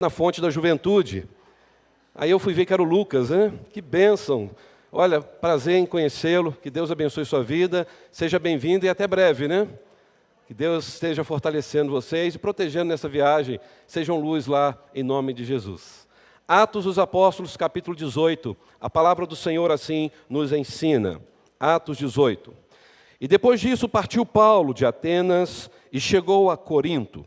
na fonte da juventude. Aí eu fui ver que era o Lucas, né? Que bênção! Olha, prazer em conhecê-lo, que Deus abençoe sua vida, seja bem-vindo e até breve, né? Que Deus esteja fortalecendo vocês e protegendo nessa viagem, sejam luz lá em nome de Jesus. Atos dos Apóstolos, capítulo 18, a palavra do Senhor assim nos ensina. Atos 18. E depois disso partiu Paulo de Atenas e chegou a Corinto.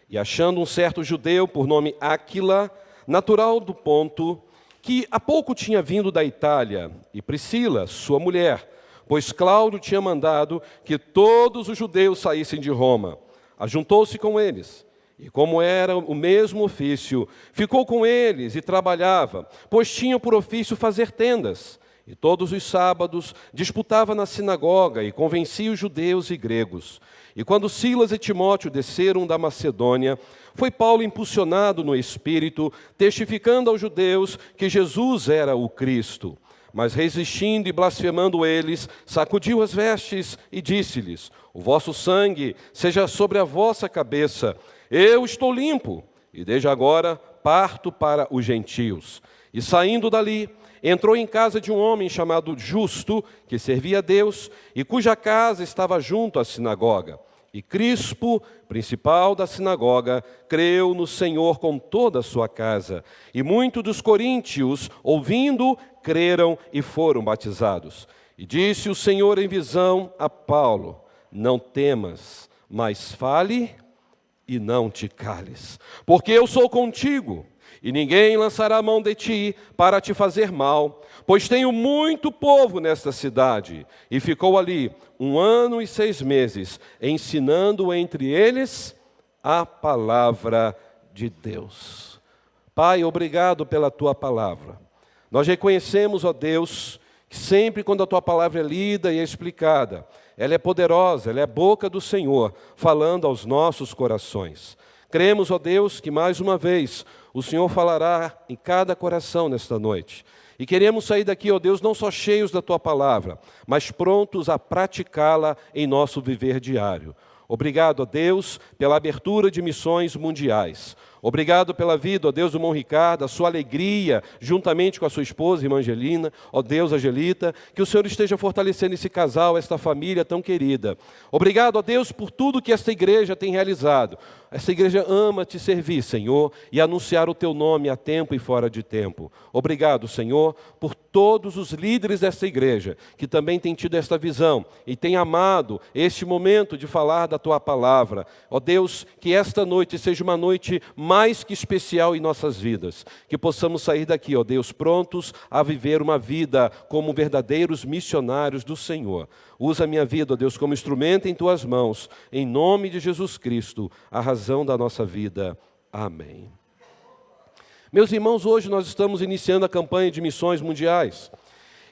E achando um certo judeu por nome Áquila, natural do Ponto, que há pouco tinha vindo da Itália, e Priscila, sua mulher, pois Cláudio tinha mandado que todos os judeus saíssem de Roma, ajuntou-se com eles. E como era o mesmo ofício, ficou com eles e trabalhava, pois tinha por ofício fazer tendas. E todos os sábados disputava na sinagoga e convencia os judeus e gregos. E quando Silas e Timóteo desceram da Macedônia, foi Paulo impulsionado no Espírito, testificando aos judeus que Jesus era o Cristo. Mas resistindo e blasfemando eles, sacudiu as vestes e disse-lhes: o vosso sangue seja sobre a vossa cabeça, eu estou limpo, e desde agora parto para os gentios. E saindo dali, entrou em casa de um homem chamado Justo, que servia a Deus, e cuja casa estava junto à sinagoga. E Crispo, principal da sinagoga, creu no Senhor com toda a sua casa. E muitos dos coríntios, ouvindo, creram e foram batizados. E disse o Senhor em visão a Paulo: não temas, mas fale e não te cales, porque eu sou contigo. E ninguém lançará a mão de ti para te fazer mal, pois tenho muito povo nesta cidade. E ficou ali 1 ano e 6 meses, ensinando entre eles a palavra de Deus. Pai, obrigado pela tua palavra. Nós reconhecemos, ó Deus, que sempre quando a tua palavra é lida e é explicada, ela é poderosa, ela é a boca do Senhor, falando aos nossos corações. Cremos, ó Deus, que mais uma vez o Senhor falará em cada coração nesta noite. E queremos sair daqui, ó Deus, não só cheios da Tua palavra, mas prontos a praticá-la em nosso viver diário. Obrigado, ó Deus, pela abertura de missões mundiais. Obrigado pela vida, ó Deus, do irmão Ricardo, a sua alegria, juntamente com a sua esposa, irmã Angelina, ó Deus, Angelita, que o Senhor esteja fortalecendo esse casal, esta família tão querida. Obrigado, ó Deus, por tudo que esta igreja tem realizado. Essa igreja ama te servir, Senhor, e anunciar o teu nome a tempo e fora de tempo. Obrigado, Senhor, por todos os líderes desta igreja, que também têm tido esta visão e têm amado este momento de falar da tua palavra. Ó Deus, que esta noite seja uma noite mais que especial em nossas vidas, que possamos sair daqui, ó Deus, prontos a viver uma vida como verdadeiros missionários do Senhor. Usa a minha vida, ó Deus, como instrumento em tuas mãos, em nome de Jesus Cristo, a razão da nossa vida. Amém. Meus irmãos, hoje nós estamos iniciando a campanha de missões mundiais.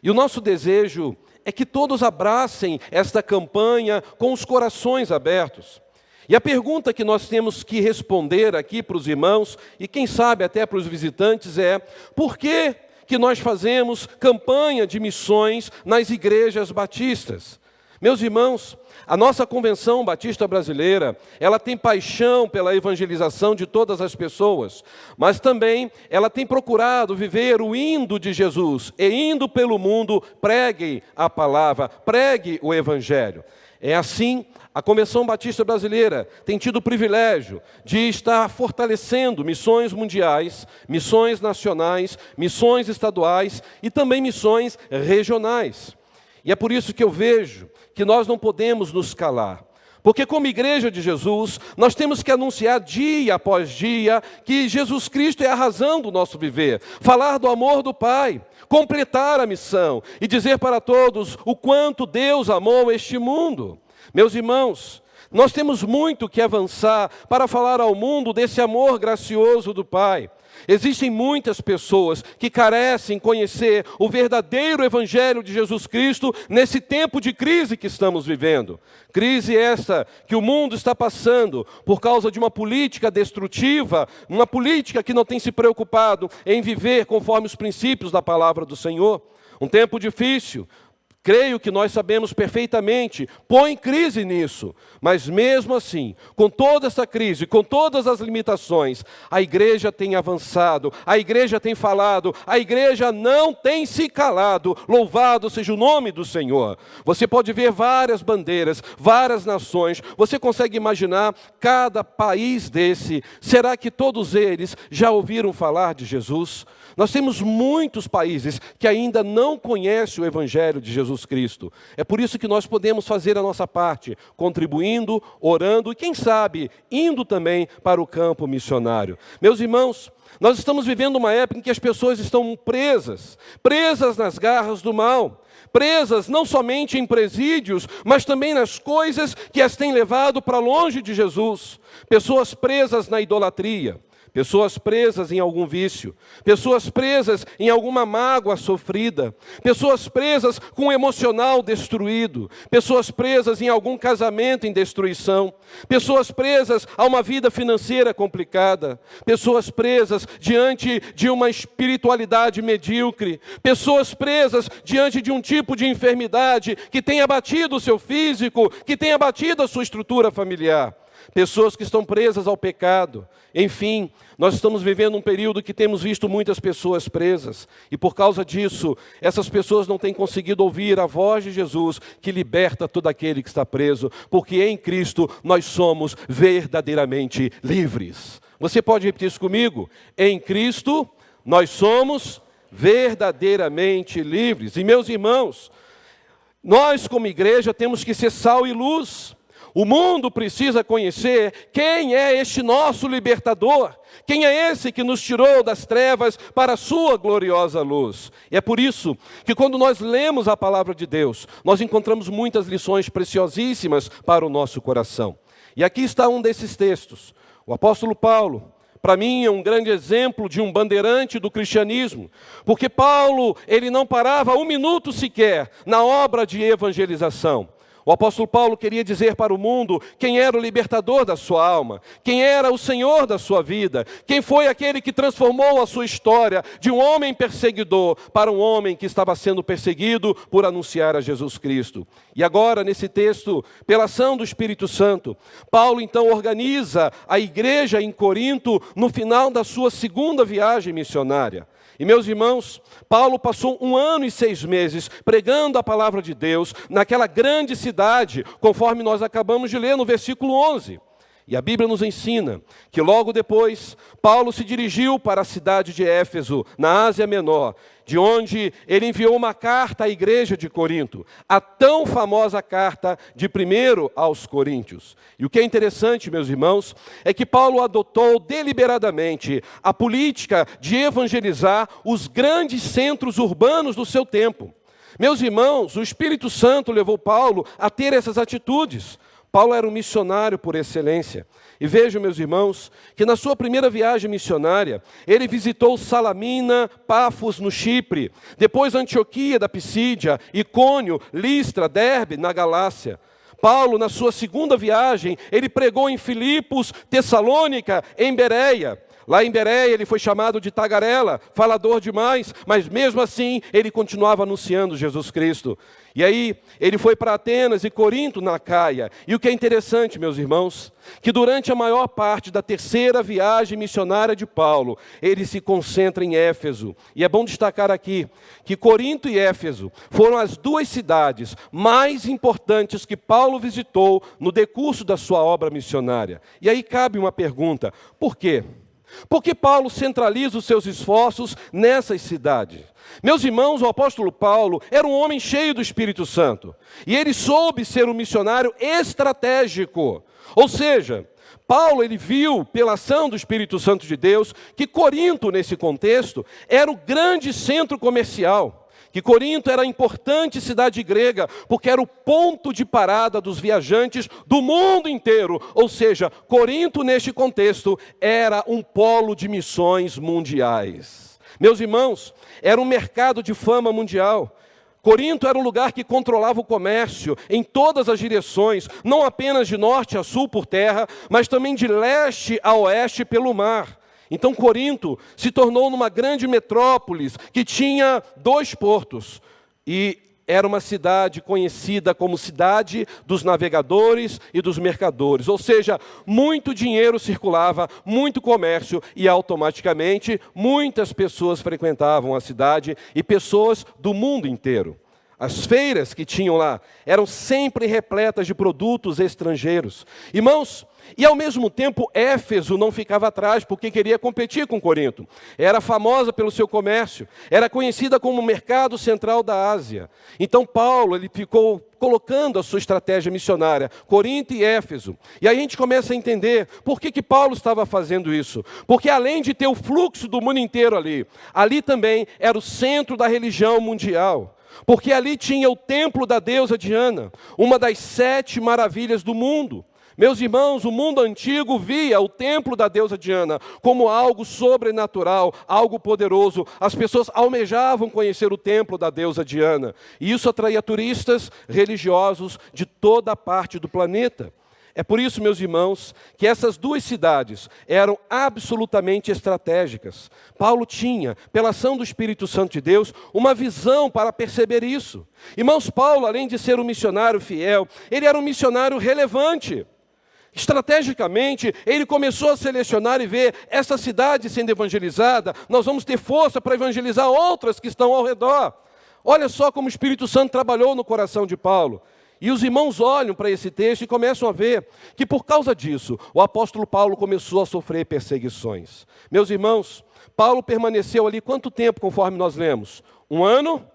E o nosso desejo é que todos abracem esta campanha com os corações abertos. E a pergunta que nós temos que responder aqui para os irmãos, e quem sabe até para os visitantes, é: por que nós fazemos campanha de missões nas igrejas batistas? Meus irmãos, a nossa Convenção Batista Brasileira, ela tem paixão pela evangelização de todas as pessoas, mas também ela tem procurado viver o indo de Jesus, e indo pelo mundo, pregue a palavra, pregue o evangelho. É assim, a Convenção Batista Brasileira tem tido o privilégio de estar fortalecendo missões mundiais, missões nacionais, missões estaduais e também missões regionais. E é por isso que eu vejo que nós não podemos nos calar. Porque como igreja de Jesus, nós temos que anunciar dia após dia que Jesus Cristo é a razão do nosso viver. Falar do amor do Pai, completar a missão e dizer para todos o quanto Deus amou este mundo. Meus irmãos, nós temos muito que avançar para falar ao mundo desse amor gracioso do Pai. Existem muitas pessoas que carecem conhecer o verdadeiro Evangelho de Jesus Cristo nesse tempo de crise que estamos vivendo. Crise essa que o mundo está passando por causa de uma política destrutiva, uma política que não tem se preocupado em viver conforme os princípios da palavra do Senhor. Um tempo difícil, Creio que nós sabemos perfeitamente, põe crise nisso, mas mesmo assim, com toda essa crise, com todas as limitações, a igreja tem avançado, a igreja tem falado, a igreja não tem se calado, louvado seja o nome do Senhor. Você pode ver várias bandeiras, várias nações, você consegue imaginar cada país desse, será que todos eles já ouviram falar de Jesus? Nós temos muitos países que ainda não conhecem o Evangelho de Jesus Cristo. É por isso que nós podemos fazer a nossa parte, contribuindo, orando e, quem sabe, indo também para o campo missionário. Meus irmãos, nós estamos vivendo uma época em que as pessoas estão presas nas garras do mal, presas não somente em presídios, mas também nas coisas que as têm levado para longe de Jesus. Pessoas presas na idolatria, pessoas presas em algum vício, pessoas presas em alguma mágoa sofrida, pessoas presas com o emocional destruído, pessoas presas em algum casamento em destruição, pessoas presas a uma vida financeira complicada, pessoas presas diante de uma espiritualidade medíocre, pessoas presas diante de um tipo de enfermidade que tem abatido o seu físico, que tem abatido a sua estrutura familiar. Pessoas que estão presas ao pecado. Enfim, nós estamos vivendo um período que temos visto muitas pessoas presas. E por causa disso, essas pessoas não têm conseguido ouvir a voz de Jesus que liberta todo aquele que está preso. Porque em Cristo nós somos verdadeiramente livres. Você pode repetir isso comigo? Em Cristo nós somos verdadeiramente livres. E meus irmãos, nós como igreja temos que ser sal e luz. O mundo precisa conhecer quem é este nosso libertador, quem é esse que nos tirou das trevas para a sua gloriosa luz. E é por isso que quando nós lemos a palavra de Deus, nós encontramos muitas lições preciosíssimas para o nosso coração. E aqui está um desses textos. O apóstolo Paulo, para mim, é um grande exemplo de um bandeirante do cristianismo, porque Paulo, ele não parava um minuto sequer na obra de evangelização. O apóstolo Paulo queria dizer para o mundo quem era o libertador da sua alma, quem era o Senhor da sua vida, quem foi aquele que transformou a sua história de um homem perseguidor para um homem que estava sendo perseguido por anunciar a Jesus Cristo. E agora, nesse texto, pela ação do Espírito Santo, Paulo então organiza a igreja em Corinto no final da sua segunda viagem missionária. E meus irmãos, Paulo passou 1 ano e 6 meses pregando a palavra de Deus naquela grande cidade, conforme nós acabamos de ler no versículo 11. E a Bíblia nos ensina que logo depois, Paulo se dirigiu para a cidade de Éfeso, na Ásia Menor, de onde ele enviou uma carta à igreja de Corinto, a tão famosa carta de 1 aos Coríntios. E o que é interessante, meus irmãos, é que Paulo adotou deliberadamente a política de evangelizar os grandes centros urbanos do seu tempo. Meus irmãos, o Espírito Santo levou Paulo a ter essas atitudes. Paulo era um missionário por excelência. E vejam, meus irmãos, que na sua primeira viagem missionária, ele visitou Salamina, Pafos, no Chipre, depois Antioquia da Pisídia, Icônio, Listra, Derbe, na Galácia. Paulo, na sua segunda viagem, ele pregou em Filipos, Tessalônica, em Bereia. Lá em Bereia ele foi chamado de tagarela, falador demais, mas mesmo assim ele continuava anunciando Jesus Cristo. E aí ele foi para Atenas e Corinto, na Caia. E o que é interessante, meus irmãos, que durante a maior parte da terceira viagem missionária de Paulo, ele se concentra em Éfeso. E é bom destacar aqui que Corinto e Éfeso foram as 2 cidades mais importantes que Paulo visitou no decurso da sua obra missionária. E aí cabe uma pergunta: por quê? Por que Paulo centraliza os seus esforços nessas cidades? Meus irmãos, o apóstolo Paulo era um homem cheio do Espírito Santo. E ele soube ser um missionário estratégico. Ou seja, Paulo ele viu, pela ação do Espírito Santo de Deus, que Corinto, nesse contexto, era o grande centro comercial. Que Corinto era a importante cidade grega, porque era o ponto de parada dos viajantes do mundo inteiro. Ou seja, Corinto, neste contexto, era um polo de missões mundiais. Meus irmãos, era um mercado de fama mundial. Corinto era um lugar que controlava o comércio em todas as direções, não apenas de norte a sul por terra, mas também de leste a oeste pelo mar. Então Corinto se tornou numa grande metrópolis que tinha 2 portos. E era uma cidade conhecida como cidade dos navegadores e dos mercadores. Ou seja, muito dinheiro circulava, muito comércio e automaticamente muitas pessoas frequentavam a cidade e pessoas do mundo inteiro. As feiras que tinham lá eram sempre repletas de produtos estrangeiros. Irmãos, e ao mesmo tempo Éfeso não ficava atrás porque queria competir com Corinto. Era famosa pelo seu comércio, era conhecida como o mercado central da Ásia. Então Paulo, ele ficou colocando a sua estratégia missionária, Corinto e Éfeso. E aí a gente começa a entender por que Paulo estava fazendo isso. Porque além de ter o fluxo do mundo inteiro ali também era o centro da religião mundial. Porque ali tinha o templo da deusa Diana, uma das 7 maravilhas do mundo. Meus irmãos, o mundo antigo via o templo da deusa Diana como algo sobrenatural, algo poderoso. As pessoas almejavam conhecer o templo da deusa Diana. E isso atraía turistas religiosos de toda a parte do planeta. É por isso, meus irmãos, que essas 2 cidades eram absolutamente estratégicas. Paulo tinha, pela ação do Espírito Santo de Deus, uma visão para perceber isso. Irmãos, Paulo, além de ser um missionário fiel, ele era um missionário relevante. Estrategicamente, ele começou a selecionar e ver essa cidade sendo evangelizada, nós vamos ter força para evangelizar outras que estão ao redor. Olha só como o Espírito Santo trabalhou no coração de Paulo. E os irmãos olham para esse texto e começam a ver que por causa disso, o apóstolo Paulo começou a sofrer perseguições. Meus irmãos, Paulo permaneceu ali quanto tempo, conforme nós lemos? 1 ano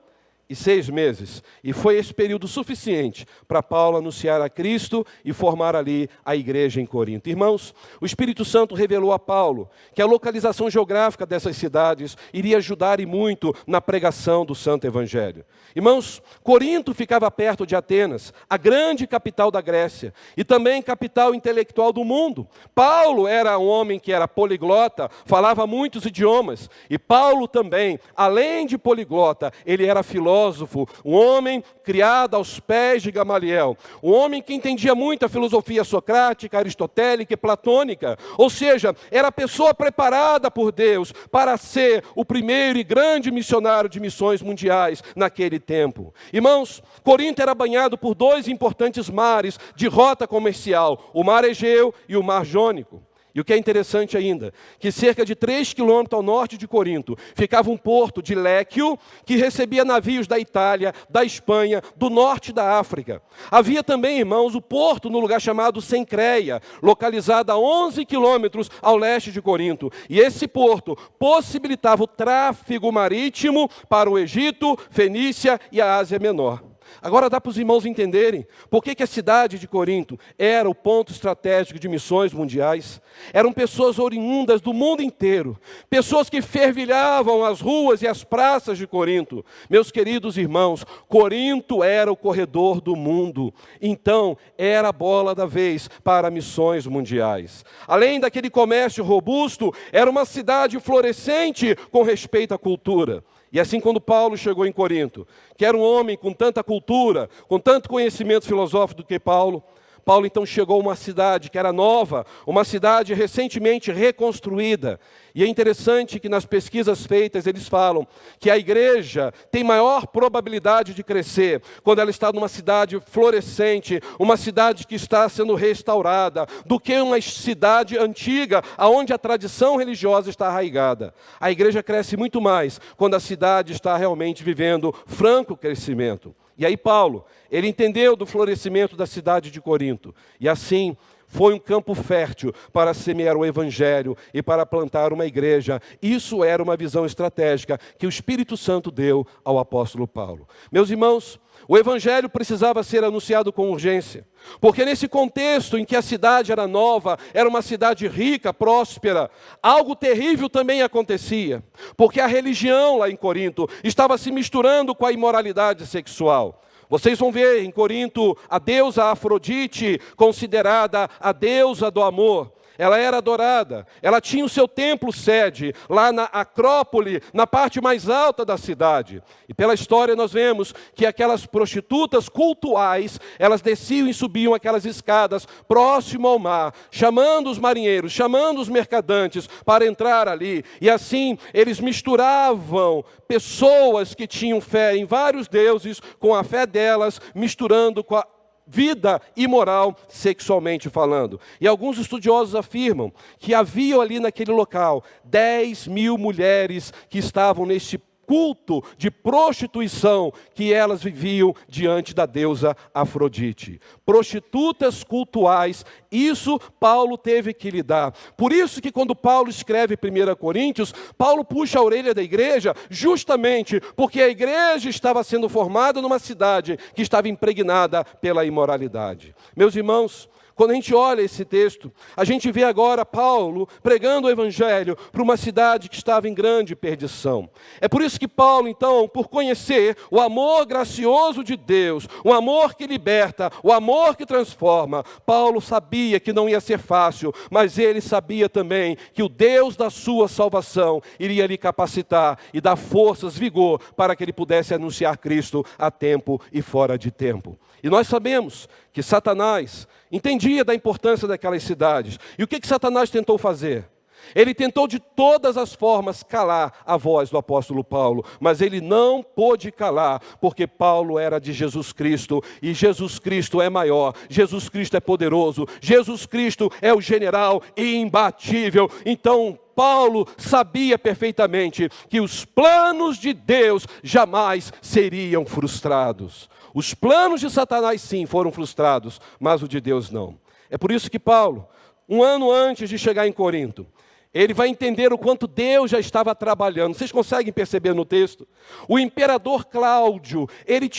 e 6 meses. E foi esse período suficiente para Paulo anunciar a Cristo e formar ali a igreja em Corinto. Irmãos, o Espírito Santo revelou a Paulo que a localização geográfica dessas cidades iria ajudar e muito na pregação do Santo Evangelho. Irmãos, Corinto ficava perto de Atenas, a grande capital da Grécia, e também capital intelectual do mundo. Paulo era um homem que era poliglota, falava muitos idiomas, e Paulo também, além de poliglota, ele era filósofo, um homem criado aos pés de Gamaliel, um homem que entendia muito a filosofia socrática, aristotélica e platônica, ou seja, era a pessoa preparada por Deus para ser o primeiro e grande missionário de missões mundiais naquele tempo. Irmãos, Corinto era banhado por 2 importantes mares de rota comercial, o Mar Egeu e o Mar Jônico. E o que é interessante ainda, que cerca de 3 quilômetros ao norte de Corinto, ficava um porto de Léquio, que recebia navios da Itália, da Espanha, do norte da África. Havia também, irmãos, o porto no lugar chamado Cencreia, localizado a 11 quilômetros ao leste de Corinto. E esse porto possibilitava o tráfego marítimo para o Egito, Fenícia e a Ásia Menor. Agora dá para os irmãos entenderem por que a cidade de Corinto era o ponto estratégico de missões mundiais. Eram pessoas oriundas do mundo inteiro, pessoas que fervilhavam as ruas e as praças de Corinto. Meus queridos irmãos, Corinto era o corredor do mundo, então era a bola da vez para missões mundiais. Além daquele comércio robusto, era uma cidade florescente com respeito à cultura. E assim quando Paulo chegou em Corinto, que era um homem com tanta cultura, com tanto conhecimento filosófico do que Paulo então chegou a uma cidade que era nova, uma cidade recentemente reconstruída. E é interessante que nas pesquisas feitas eles falam que a igreja tem maior probabilidade de crescer quando ela está numa cidade florescente, uma cidade que está sendo restaurada, do que uma cidade antiga, onde a tradição religiosa está arraigada. A igreja cresce muito mais quando a cidade está realmente vivendo franco crescimento. E aí Paulo, ele entendeu do florescimento da cidade de Corinto. E assim, foi um campo fértil para semear o Evangelho e para plantar uma igreja. Isso era uma visão estratégica que o Espírito Santo deu ao apóstolo Paulo. Meus irmãos, o Evangelho precisava ser anunciado com urgência. Porque nesse contexto em que a cidade era nova, era uma cidade rica, próspera, algo terrível também acontecia. Porque a religião lá em Corinto estava se misturando com a imoralidade sexual. Vocês vão ver em Corinto a deusa Afrodite, considerada a deusa do amor. ela era adorada, ela tinha o seu templo sede, lá na Acrópole, na parte mais alta da cidade. E pela história nós vemos que aquelas prostitutas cultuais, elas desciam e subiam aquelas escadas próximo ao mar, chamando os marinheiros, chamando os mercadantes para entrar ali. E assim eles misturavam pessoas que tinham fé em vários deuses, com a fé delas, misturando com a vida imoral, sexualmente falando. E alguns estudiosos afirmam que havia ali naquele local 10.000 mulheres que estavam neste culto de prostituição que elas viviam diante da deusa Afrodite. Prostitutas cultuais, isso Paulo teve que lidar. Por isso que quando Paulo escreve 1 Coríntios, Paulo puxa a orelha da igreja justamente porque a igreja estava sendo formada numa cidade que estava impregnada pela imoralidade. Meus irmãos, quando a gente olha esse texto, a gente vê agora Paulo pregando o evangelho para uma cidade que estava em grande perdição. É por isso que Paulo, então, por conhecer o amor gracioso de Deus, o amor que liberta, o amor que transforma, Paulo sabia que não ia ser fácil, mas ele sabia também que o Deus da sua salvação iria lhe capacitar e dar forças, vigor, para que ele pudesse anunciar Cristo a tempo e fora de tempo. E nós sabemos que Satanás entendia da importância daquelas cidades. E o que Satanás tentou fazer? Ele tentou de todas as formas calar a voz do apóstolo Paulo, mas ele não pôde calar, porque Paulo era de Jesus Cristo, e Jesus Cristo é maior, Jesus Cristo é poderoso, Jesus Cristo é o general imbatível. Então Paulo sabia perfeitamente que os planos de Deus jamais seriam frustrados. Os planos de Satanás sim foram frustrados, mas o de Deus não. É por isso que Paulo, um ano antes de chegar em Corinto, ele vai entender o quanto Deus já estava trabalhando. Vocês conseguem perceber no texto? O imperador Cláudio, ele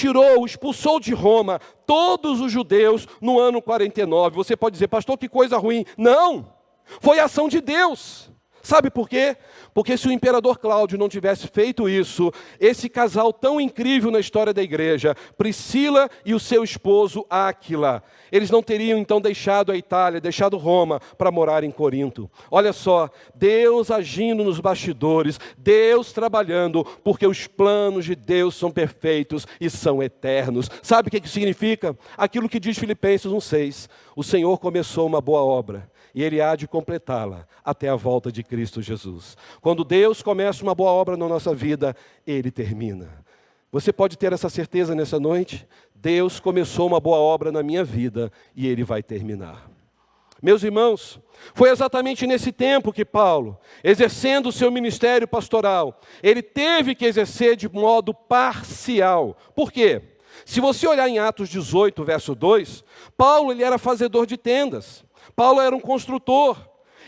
expulsou de Roma todos os judeus no ano 49. Você pode dizer, pastor, que coisa ruim. Não, foi a ação de Deus. Sabe por quê? Porque se o imperador Cláudio não tivesse feito isso, esse casal tão incrível na história da igreja, Priscila e o seu esposo Áquila, eles não teriam então deixado a Itália, deixado Roma para morar em Corinto. Olha só, Deus agindo nos bastidores, Deus trabalhando, porque os planos de Deus são perfeitos e são eternos. Sabe o que significa? Aquilo que diz Filipenses 1,6, o Senhor começou uma boa obra, e Ele há de completá-la até a volta de Cristo Jesus. Quando Deus começa uma boa obra na nossa vida, Ele termina. Você pode ter essa certeza nessa noite? Deus começou uma boa obra na minha vida e Ele vai terminar. Meus irmãos, foi exatamente nesse tempo que Paulo, exercendo o seu ministério pastoral, ele teve que exercer de modo parcial. Por quê? Se você olhar em Atos 18, verso 2, Paulo ele era fazedor de tendas. Paulo era um construtor.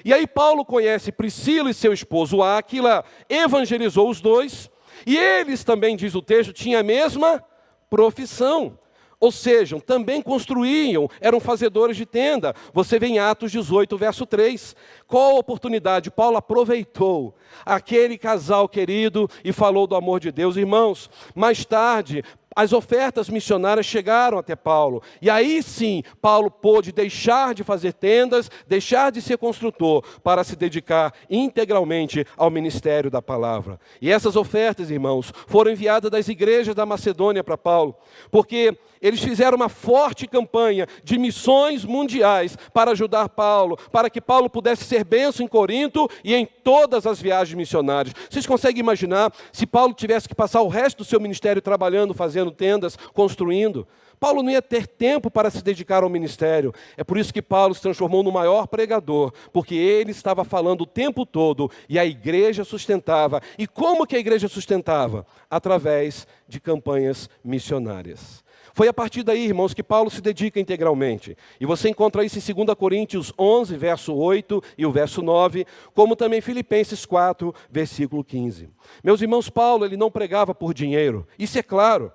E aí Paulo conhece Priscila e seu esposo Áquila, evangelizou os dois, e eles também, diz o texto, tinham a mesma profissão. Ou seja, também construíam, eram fazedores de tenda. Você vê em Atos 18, verso 3. Qual oportunidade? Paulo aproveitou aquele casal querido e falou do amor de Deus. Irmãos, mais tarde, as ofertas missionárias chegaram até Paulo. E aí sim, Paulo pôde deixar de fazer tendas, deixar de ser construtor, para se dedicar integralmente ao ministério da palavra. E essas ofertas, irmãos, foram enviadas das igrejas da Macedônia para Paulo, porque eles fizeram uma forte campanha de missões mundiais para ajudar Paulo, para que Paulo pudesse ser bênção em Corinto e em todas as viagens missionárias. Vocês conseguem imaginar se Paulo tivesse que passar o resto do seu ministério trabalhando, fazendo tendas, construindo? Paulo não ia ter tempo para se dedicar ao ministério. É por isso que Paulo se transformou no maior pregador, porque ele estava falando o tempo todo e a igreja sustentava. E como que a igreja sustentava? Através de campanhas missionárias. Foi a partir daí, irmãos, que Paulo se dedica integralmente. E você encontra isso em 2 Coríntios 11, verso 8 e o verso 9, como também Filipenses 4, versículo 15. Meus irmãos, Paulo ele não pregava por dinheiro, isso é claro.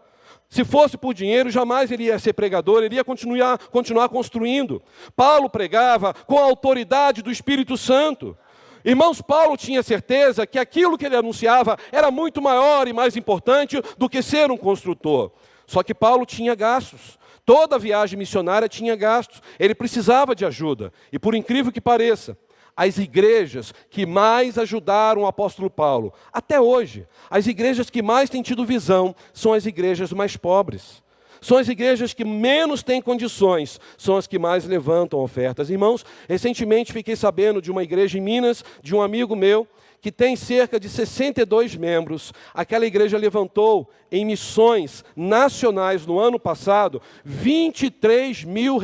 Se fosse por dinheiro, jamais ele ia ser pregador, ele ia continuar construindo. Paulo pregava com a autoridade do Espírito Santo. Irmãos, Paulo tinha certeza que aquilo que ele anunciava era muito maior e mais importante do que ser um construtor. Só que Paulo tinha gastos. Toda viagem missionária tinha gastos. Ele precisava de ajuda. E por incrível que pareça, as igrejas que mais ajudaram o apóstolo Paulo, até hoje, as igrejas que mais têm tido visão são as igrejas mais pobres. São as igrejas que menos têm condições, são as que mais levantam ofertas. Irmãos, recentemente fiquei sabendo de uma igreja em Minas, de um amigo meu, que tem cerca de 62 membros. Aquela igreja levantou em missões nacionais no ano passado R$23 mil.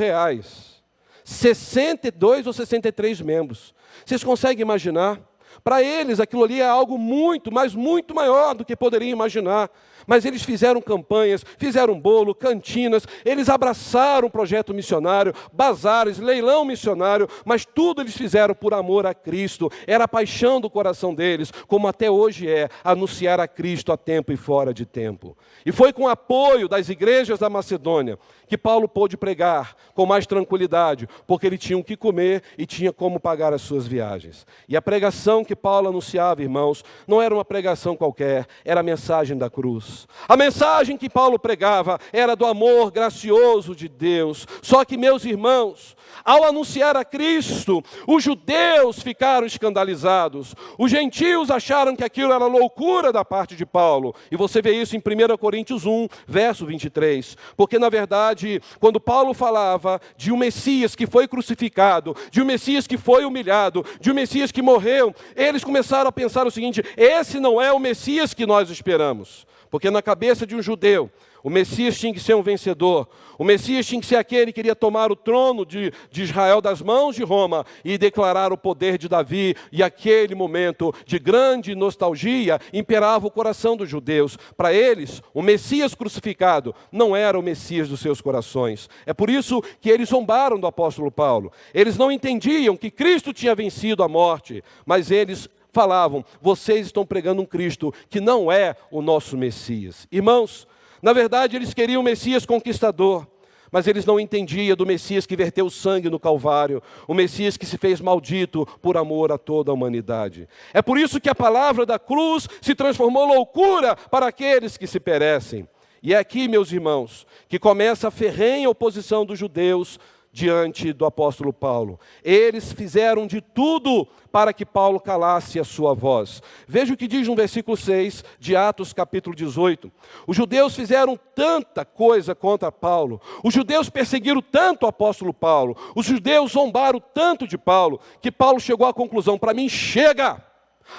62 ou 63 membros. Vocês conseguem imaginar? Para eles aquilo ali é algo muito, mas muito maior do que poderiam imaginar. Mas eles fizeram campanhas, fizeram bolo, cantinas, eles abraçaram o projeto missionário, bazares, leilão missionário, mas tudo eles fizeram por amor a Cristo. Era a paixão do coração deles, como até hoje é, anunciar a Cristo a tempo e fora de tempo. E foi com o apoio das igrejas da Macedônia que Paulo pôde pregar com mais tranquilidade, porque ele tinha o que comer e tinha como pagar as suas viagens. E a pregação que Paulo anunciava, irmãos, não era uma pregação qualquer, era a mensagem da cruz. A mensagem que Paulo pregava era do amor gracioso de Deus. Só que, meus irmãos, ao anunciar a Cristo, os judeus ficaram escandalizados. Os gentios acharam que aquilo era loucura da parte de Paulo. E você vê isso em 1 Coríntios 1, verso 23. Porque, na verdade, quando Paulo falava de um Messias que foi crucificado, de um Messias que foi humilhado, de um Messias que morreu, eles começaram a pensar o seguinte: esse não é o Messias que nós esperamos. Porque na cabeça de um judeu, o Messias tinha que ser um vencedor. O Messias tinha que ser aquele que iria tomar o trono de Israel das mãos de Roma e declarar o poder de Davi. E aquele momento de grande nostalgia imperava o coração dos judeus. Para eles, o Messias crucificado não era o Messias dos seus corações. É por isso que eles zombaram do apóstolo Paulo. Eles não entendiam que Cristo tinha vencido a morte, mas eles falavam: vocês estão pregando um Cristo que não é o nosso Messias. Irmãos, na verdade eles queriam o Messias conquistador, mas eles não entendiam do Messias que verteu sangue no Calvário, o Messias que se fez maldito por amor a toda a humanidade. É por isso que a palavra da cruz se transformou loucura para aqueles que se perecem. E é aqui, meus irmãos, que começa a ferrenha oposição dos judeus diante do apóstolo Paulo. Eles fizeram de tudo para que Paulo calasse a sua voz. Veja o que diz no versículo 6 de Atos capítulo 18. Os judeus fizeram tanta coisa contra Paulo, os judeus perseguiram tanto o apóstolo Paulo, os judeus zombaram tanto de Paulo, que Paulo chegou à conclusão: para mim chega!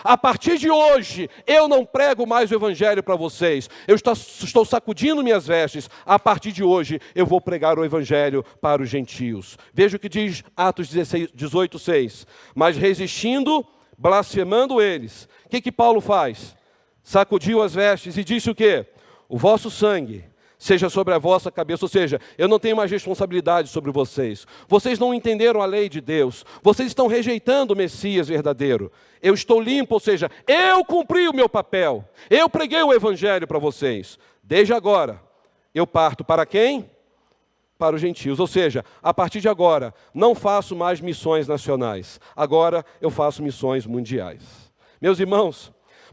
A partir de hoje, eu não prego mais o evangelho para vocês. Eu estou sacudindo minhas vestes. A partir de hoje, eu vou pregar o evangelho para os gentios. Veja o que diz Atos 18, 6. Mas resistindo, blasfemando eles, o que Paulo faz? Sacudiu as vestes e disse o quê? O vosso sangue seja sobre a vossa cabeça. Ou seja, eu não tenho mais responsabilidade sobre vocês. Vocês não entenderam a lei de Deus. Vocês estão rejeitando o Messias verdadeiro. Eu estou limpo, ou seja, eu cumpri o meu papel. Eu preguei o evangelho para vocês. Desde agora, eu parto para quem? Para os gentios. Ou seja, a partir de agora, não faço mais missões nacionais. Agora eu faço missões mundiais. Meus irmãos,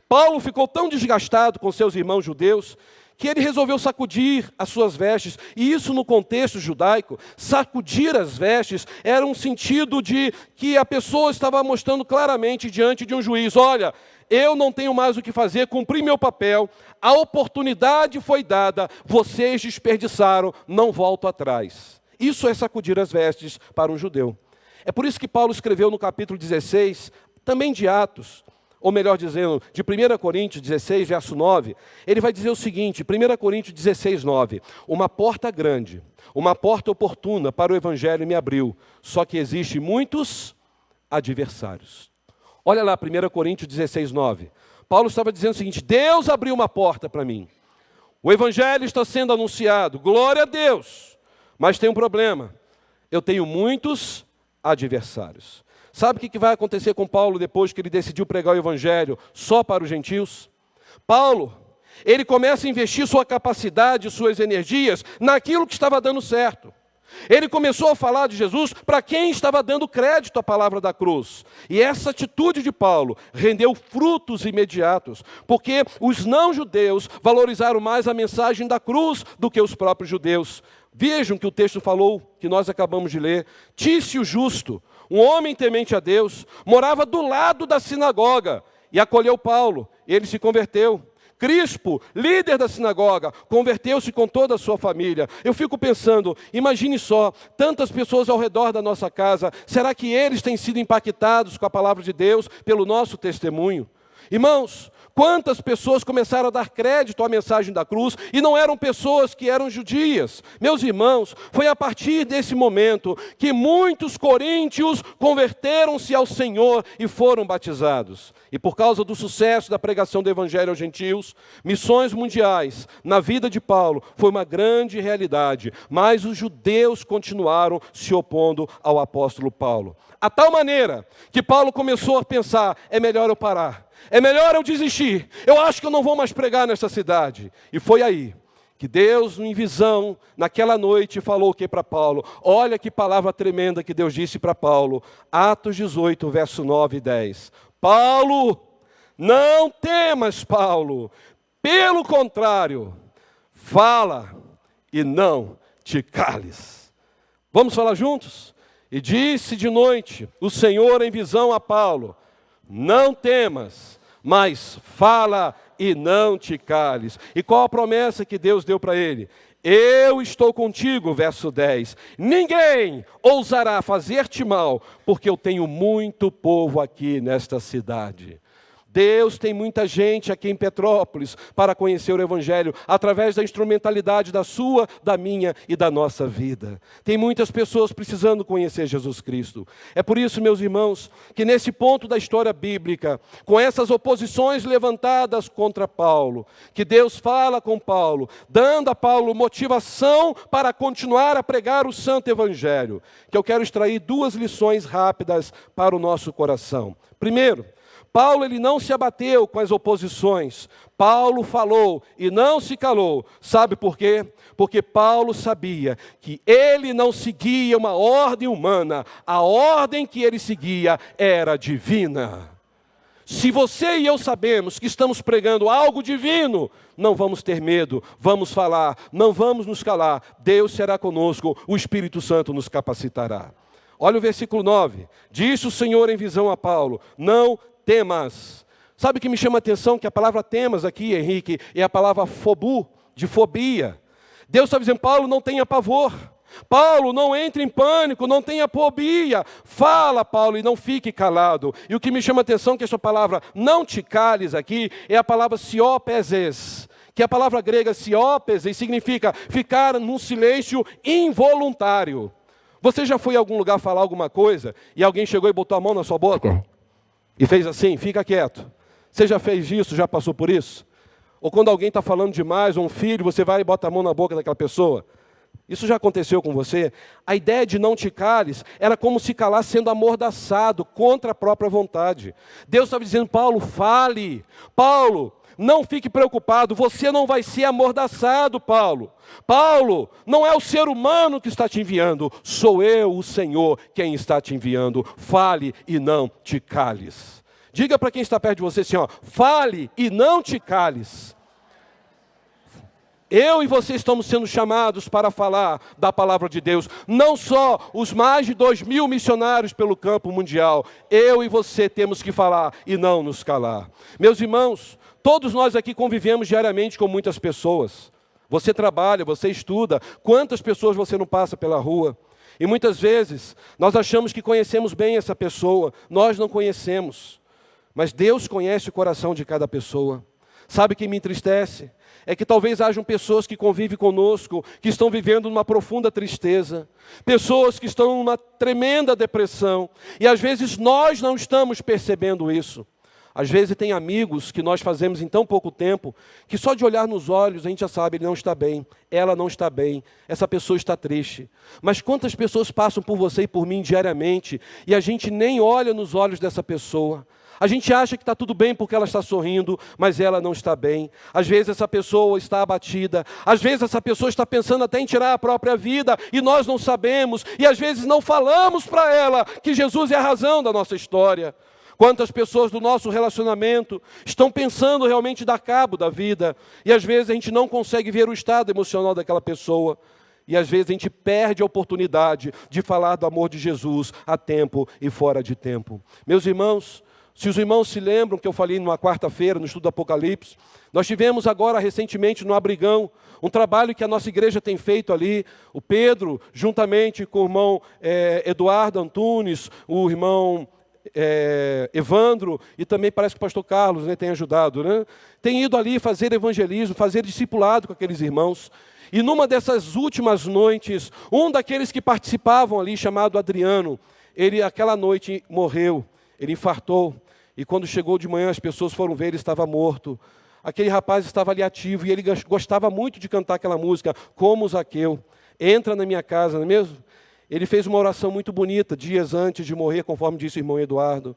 Paulo ficou tão desgastado com seus irmãos judeus que ele resolveu sacudir as suas vestes. E isso, no contexto judaico, sacudir as vestes era um sentido de que a pessoa estava mostrando claramente diante de um juiz: olha, eu não tenho mais o que fazer, cumpri meu papel, a oportunidade foi dada, vocês desperdiçaram, não volto atrás. Isso é sacudir as vestes para um judeu. É por isso que Paulo escreveu no capítulo 16, também de Atos, ou melhor dizendo, de 1 Coríntios 16, verso 9, ele vai dizer o seguinte, 1 Coríntios 16, 9, uma porta grande, uma porta oportuna para o evangelho me abriu, só que existem muitos adversários. Olha lá, 1 Coríntios 16, 9, Paulo estava dizendo o seguinte: Deus abriu uma porta para mim, o evangelho está sendo anunciado, glória a Deus, mas tem um problema, eu tenho muitos adversários. Sabe o que vai acontecer com Paulo depois que ele decidiu pregar o evangelho só para os gentios? Paulo, ele começa a investir sua capacidade, suas energias naquilo que estava dando certo. Ele começou a falar de Jesus para quem estava dando crédito à palavra da cruz. E essa atitude de Paulo rendeu frutos imediatos, porque os não-judeus valorizaram mais a mensagem da cruz do que os próprios judeus. Vejam que o texto falou, que nós acabamos de ler. Tício justo, um homem temente a Deus, morava do lado da sinagoga e acolheu Paulo. Ele se converteu. Crispo, líder da sinagoga, converteu-se com toda a sua família. Eu fico pensando, imagine só, tantas pessoas ao redor da nossa casa, será que eles têm sido impactados com a palavra de Deus pelo nosso testemunho? Irmãos, quantas pessoas começaram a dar crédito à mensagem da cruz e não eram pessoas que eram judias? Meus irmãos, foi a partir desse momento que muitos coríntios converteram-se ao Senhor e foram batizados. E por causa do sucesso da pregação do Evangelho aos gentios, missões mundiais na vida de Paulo foi uma grande realidade, mas os judeus continuaram se opondo ao apóstolo Paulo. A tal maneira que Paulo começou a pensar, é melhor eu parar. É melhor eu desistir. Eu acho que eu não vou mais pregar nessa cidade. E foi aí que Deus, em visão, naquela noite, falou o que para Paulo? Olha que palavra tremenda que Deus disse para Paulo. Atos 18, verso 9 e 10. Paulo, não temas, Paulo. Pelo contrário, fala e não te cales. Vamos falar juntos? E disse de noite o Senhor em visão a Paulo, não temas, mas fala e não te cales. E qual a promessa que Deus deu para ele? Eu estou contigo, verso 10. Ninguém ousará fazer-te mal, porque eu tenho muito povo aqui nesta cidade. Deus tem muita gente aqui em Petrópolis para conhecer o Evangelho através da instrumentalidade da sua, da minha e da nossa vida. Tem muitas pessoas precisando conhecer Jesus Cristo. É por isso, meus irmãos, que nesse ponto da história bíblica, com essas oposições levantadas contra Paulo, que Deus fala com Paulo, dando a Paulo motivação para continuar a pregar o Santo Evangelho, que eu quero extrair duas lições rápidas para o nosso coração. Primeiro, Paulo ele não se abateu com as oposições. Paulo falou e não se calou. Sabe por quê? Porque Paulo sabia que ele não seguia uma ordem humana. A ordem que ele seguia era divina. Se você e eu sabemos que estamos pregando algo divino, não vamos ter medo, vamos falar, não vamos nos calar. Deus será conosco, o Espírito Santo nos capacitará. Olha o versículo 9. Disse o Senhor em visão a Paulo, não temas. Sabe o que me chama a atenção? Que a palavra temas aqui, Henrique, é a palavra fobu, de fobia. Deus está dizendo, Paulo, não tenha pavor. Paulo, não entre em pânico, não tenha fobia. Fala, Paulo, e não fique calado. E o que me chama a atenção é que essa palavra não te cales aqui é a palavra siópeses, que é a palavra grega siópeses significa ficar num silêncio involuntário. Você já foi a algum lugar falar alguma coisa e alguém chegou e botou a mão na sua boca? E fez assim, fica quieto. Você já fez isso, já passou por isso? Ou quando alguém está falando demais, ou um filho, você vai e bota a mão na boca daquela pessoa? Isso já aconteceu com você? A ideia de não te cales era como se calar sendo amordaçado contra a própria vontade. Deus estava dizendo, Paulo, fale. Paulo, não fique preocupado, você não vai ser amordaçado, Paulo. Paulo, não é o ser humano que está te enviando, sou eu, o Senhor, quem está te enviando. Fale e não te cales. Diga para quem está perto de você assim, ó, fale e não te cales. Eu e você estamos sendo chamados para falar da palavra de Deus. Não só os mais de 2.000 missionários pelo campo mundial. Eu e você temos que falar e não nos calar. Meus irmãos, todos nós aqui convivemos diariamente com muitas pessoas. Você trabalha, você estuda. Quantas pessoas você não passa pela rua? E muitas vezes nós achamos que conhecemos bem essa pessoa. Nós não conhecemos. Mas Deus conhece o coração de cada pessoa. Sabe o que me entristece? É que talvez hajam pessoas que convivem conosco, que estão vivendo numa profunda tristeza, pessoas que estão numa tremenda depressão, e às vezes nós não estamos percebendo isso. Às vezes tem amigos que nós fazemos em tão pouco tempo, que só de olhar nos olhos a gente já sabe, ele não está bem, ela não está bem, essa pessoa está triste. Mas quantas pessoas passam por você e por mim diariamente, e a gente nem olha nos olhos dessa pessoa. A gente acha que está tudo bem porque ela está sorrindo, mas ela não está bem. Às vezes essa pessoa está abatida. Às vezes essa pessoa está pensando até em tirar a própria vida e nós não sabemos. E às vezes não falamos para ela que Jesus é a razão da nossa história. Quantas pessoas do nosso relacionamento estão pensando realmente dar cabo da vida. E às vezes a gente não consegue ver o estado emocional daquela pessoa. E às vezes a gente perde a oportunidade de falar do amor de Jesus a tempo e fora de tempo. Meus irmãos, se os irmãos se lembram que eu falei numa quarta-feira no estudo do Apocalipse, nós tivemos agora recentemente no Abrigão, um trabalho que a nossa igreja tem feito ali. O Pedro, juntamente com o irmão Eduardo Antunes, o irmão Evandro, e também parece que o pastor Carlos, né, tem ajudado, né? Tem ido ali fazer evangelismo, fazer discipulado com aqueles irmãos. E numa dessas últimas noites, um daqueles que participavam ali, chamado Adriano, ele aquela noite morreu, ele infartou. E quando chegou de manhã, as pessoas foram ver, ele estava morto. Aquele rapaz estava ali ativo e ele gostava muito de cantar aquela música, Como Zaqueu. Entra na minha casa, não é mesmo? Ele fez uma oração muito bonita, dias antes de morrer, conforme disse o irmão Eduardo.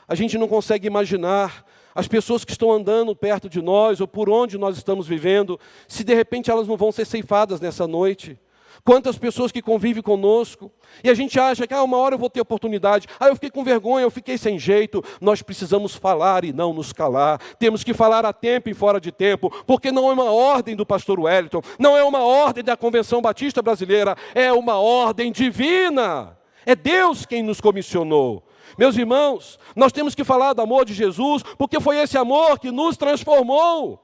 A gente não consegue imaginar as pessoas que estão andando perto de nós ou por onde nós estamos vivendo, se de repente elas não vão ser ceifadas nessa noite. Quantas pessoas que convivem conosco, e a gente acha que uma hora eu vou ter oportunidade, eu fiquei com vergonha, eu fiquei sem jeito. Nós precisamos falar e não nos calar, temos que falar a tempo e fora de tempo, porque não é uma ordem do pastor Wellington, não é uma ordem da Convenção Batista Brasileira, é uma ordem divina, é Deus quem nos comissionou. Meus irmãos, nós temos que falar do amor de Jesus, porque foi esse amor que nos transformou,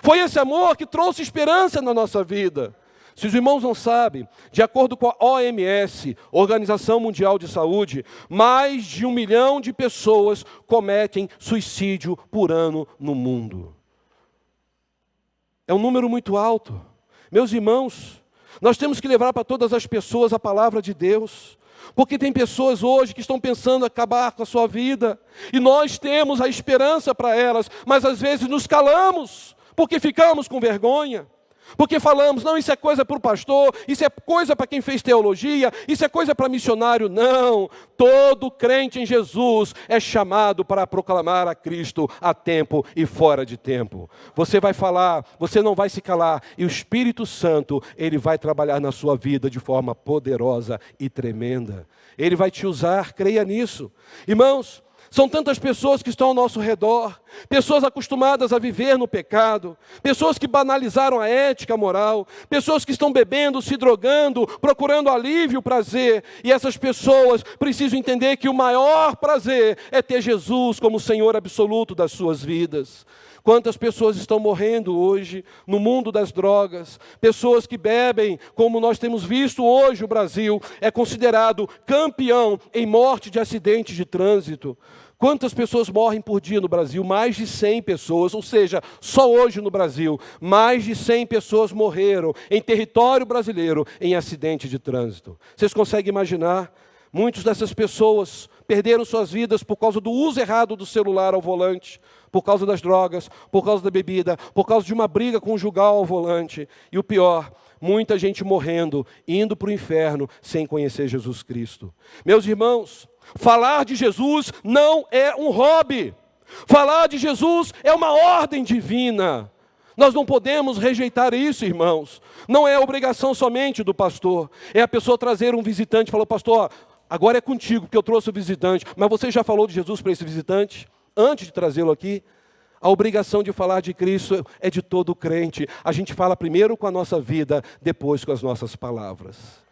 foi esse amor que trouxe esperança na nossa vida. Se os irmãos não sabem, de acordo com a OMS, Organização Mundial de Saúde, mais de 1 milhão de pessoas cometem suicídio por ano no mundo. É um número muito alto. Meus irmãos, nós temos que levar para todas as pessoas a palavra de Deus, porque tem pessoas hoje que estão pensando em acabar com a sua vida, e nós temos a esperança para elas, mas às vezes nos calamos, porque ficamos com vergonha. Porque falamos, não, isso é coisa para o pastor, isso é coisa para quem fez teologia, isso é coisa para missionário. Não, todo crente em Jesus é chamado para proclamar a Cristo a tempo e fora de tempo. Você vai falar, você não vai se calar, e o Espírito Santo, ele vai trabalhar na sua vida de forma poderosa e tremenda. Ele vai te usar, creia nisso. Irmãos, são tantas pessoas que estão ao nosso redor, pessoas acostumadas a viver no pecado, pessoas que banalizaram a ética, a moral, pessoas que estão bebendo, se drogando, procurando alívio, prazer, e essas pessoas precisam entender que o maior prazer é ter Jesus como Senhor absoluto das suas vidas. Quantas pessoas estão morrendo hoje no mundo das drogas, pessoas que bebem, como nós temos visto hoje o Brasil, é considerado campeão em morte de acidentes de trânsito. Quantas pessoas morrem por dia no Brasil? Mais de 100 pessoas, ou seja, só hoje no Brasil, mais de 100 pessoas morreram em território brasileiro em acidente de trânsito. Vocês conseguem imaginar? Muitas dessas pessoas perderam suas vidas por causa do uso errado do celular ao volante, por causa das drogas, por causa da bebida, por causa de uma briga conjugal ao volante. E o pior, muita gente morrendo, indo para o inferno sem conhecer Jesus Cristo. Meus irmãos, falar de Jesus não é um hobby. Falar de Jesus é uma ordem divina. Nós não podemos rejeitar isso, irmãos. Não é obrigação somente do pastor. É a pessoa trazer um visitante e falar, pastor, agora é contigo, porque eu trouxe o visitante. Mas você já falou de Jesus para esse visitante? Antes de trazê-lo aqui? A obrigação de falar de Cristo é de todo crente. A gente fala primeiro com a nossa vida, depois com as nossas palavras.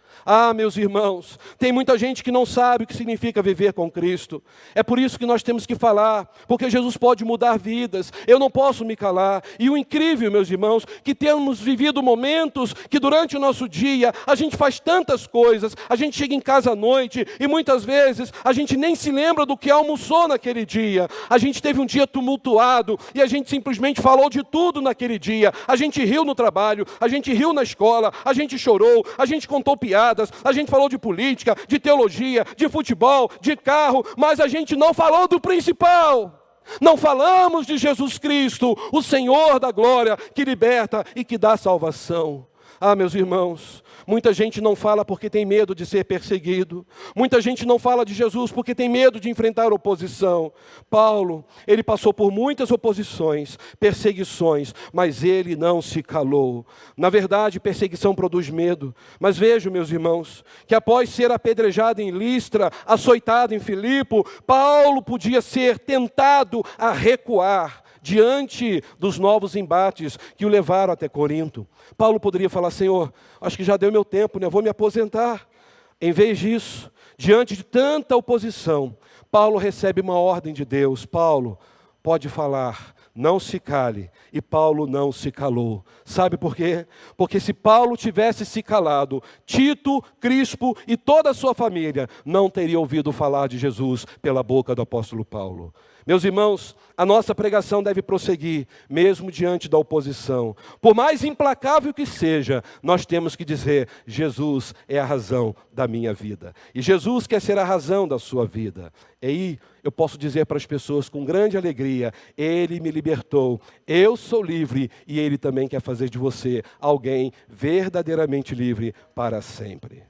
Meus irmãos, tem muita gente que não sabe o que significa viver com Cristo. É por isso que nós temos que falar, porque Jesus pode mudar vidas. Eu não posso me calar. E o incrível, meus irmãos, que temos vivido momentos que durante o nosso dia a gente faz tantas coisas, a gente chega em casa à noite e muitas vezes a gente nem se lembra do que almoçou naquele dia. A gente teve um dia tumultuado e a gente simplesmente falou de tudo naquele dia. A gente riu no trabalho, a gente riu na escola, a gente chorou, a gente contou piadas, a gente falou de política, de teologia, de futebol, de carro, mas a gente não falou do principal. Não falamos de Jesus Cristo, o Senhor da glória, que liberta e que dá salvação. Ah, meus irmãos, muita gente não fala porque tem medo de ser perseguido. Muita gente não fala de Jesus porque tem medo de enfrentar oposição. Paulo, ele passou por muitas oposições, perseguições, mas ele não se calou. Na verdade, perseguição produz medo. Mas vejam, meus irmãos, que após ser apedrejado em Listra, açoitado em Filipo, Paulo podia ser tentado a recuar diante dos novos embates que o levaram até Corinto. Paulo poderia falar: Senhor, acho que já deu meu tempo, né? Eu vou me aposentar. Em vez disso, diante de tanta oposição, Paulo recebe uma ordem de Deus: Paulo, pode falar, não se cale. E Paulo não se calou. Sabe por quê? Porque se Paulo tivesse se calado, Tito, Crispo e toda a sua família não teriam ouvido falar de Jesus pela boca do apóstolo Paulo. Meus irmãos, a nossa pregação deve prosseguir, mesmo diante da oposição. Por mais implacável que seja, nós temos que dizer: Jesus é a razão da minha vida. E Jesus quer ser a razão da sua vida. E aí eu posso dizer para as pessoas com grande alegria: Ele me libertou, eu sou livre e Ele também quer fazer de você alguém verdadeiramente livre para sempre.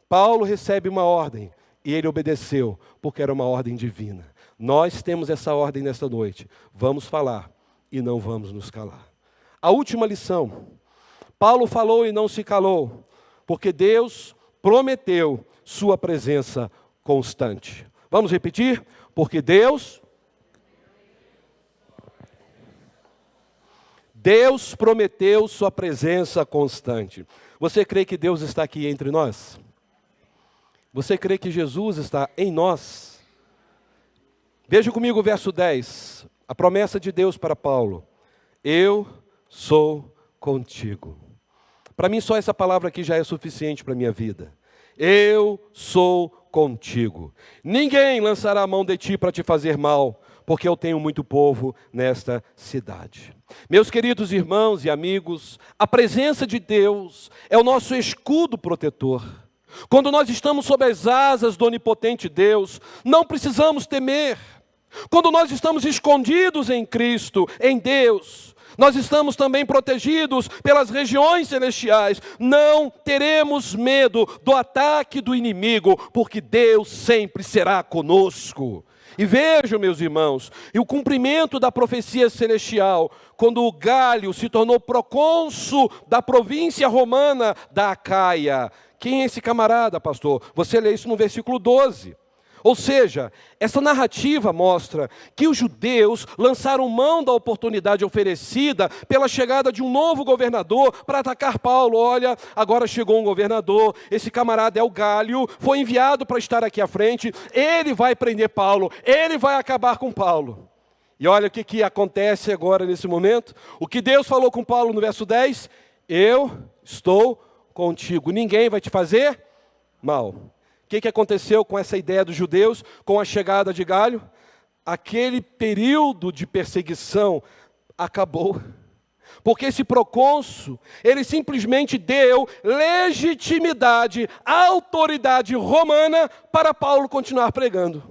Paulo recebe uma ordem e ele obedeceu, porque era uma ordem divina. Nós temos essa ordem nesta noite. Vamos falar e não vamos nos calar. A última lição. Paulo falou e não se calou, porque Deus prometeu sua presença constante. Vamos repetir? Porque Deus prometeu sua presença constante. Você crê que Deus está aqui entre nós? Você crê que Jesus está em nós? Veja comigo o verso 10, a promessa de Deus para Paulo: eu sou contigo. Para mim só essa palavra aqui já é suficiente para a minha vida. Eu sou contigo. Ninguém lançará a mão de ti para te fazer mal, porque eu tenho muito povo nesta cidade. Meus queridos irmãos e amigos, a presença de Deus é o nosso escudo protetor. Quando nós estamos sob as asas do onipotente Deus, não precisamos temer. Quando nós estamos escondidos em Cristo, em Deus, nós estamos também protegidos pelas regiões celestiais. Não teremos medo do ataque do inimigo, porque Deus sempre será conosco. E vejam, meus irmãos, e o cumprimento da profecia celestial, quando o Gálio se tornou procônsul da província romana da Acaia. Quem é esse camarada, pastor? Você lê isso no versículo 12. Ou seja, essa narrativa mostra que os judeus lançaram mão da oportunidade oferecida pela chegada de um novo governador para atacar Paulo. Olha, agora chegou um governador, esse camarada é o Gálio, foi enviado para estar aqui à frente, ele vai prender Paulo, ele vai acabar com Paulo. E olha o que acontece agora nesse momento. O que Deus falou com Paulo no verso 10, eu estou contigo, ninguém vai te fazer mal. O que aconteceu com essa ideia dos judeus, com a chegada de Gálio? Aquele período de perseguição acabou. Porque esse procônsul, ele simplesmente deu legitimidade, autoridade romana para Paulo continuar pregando.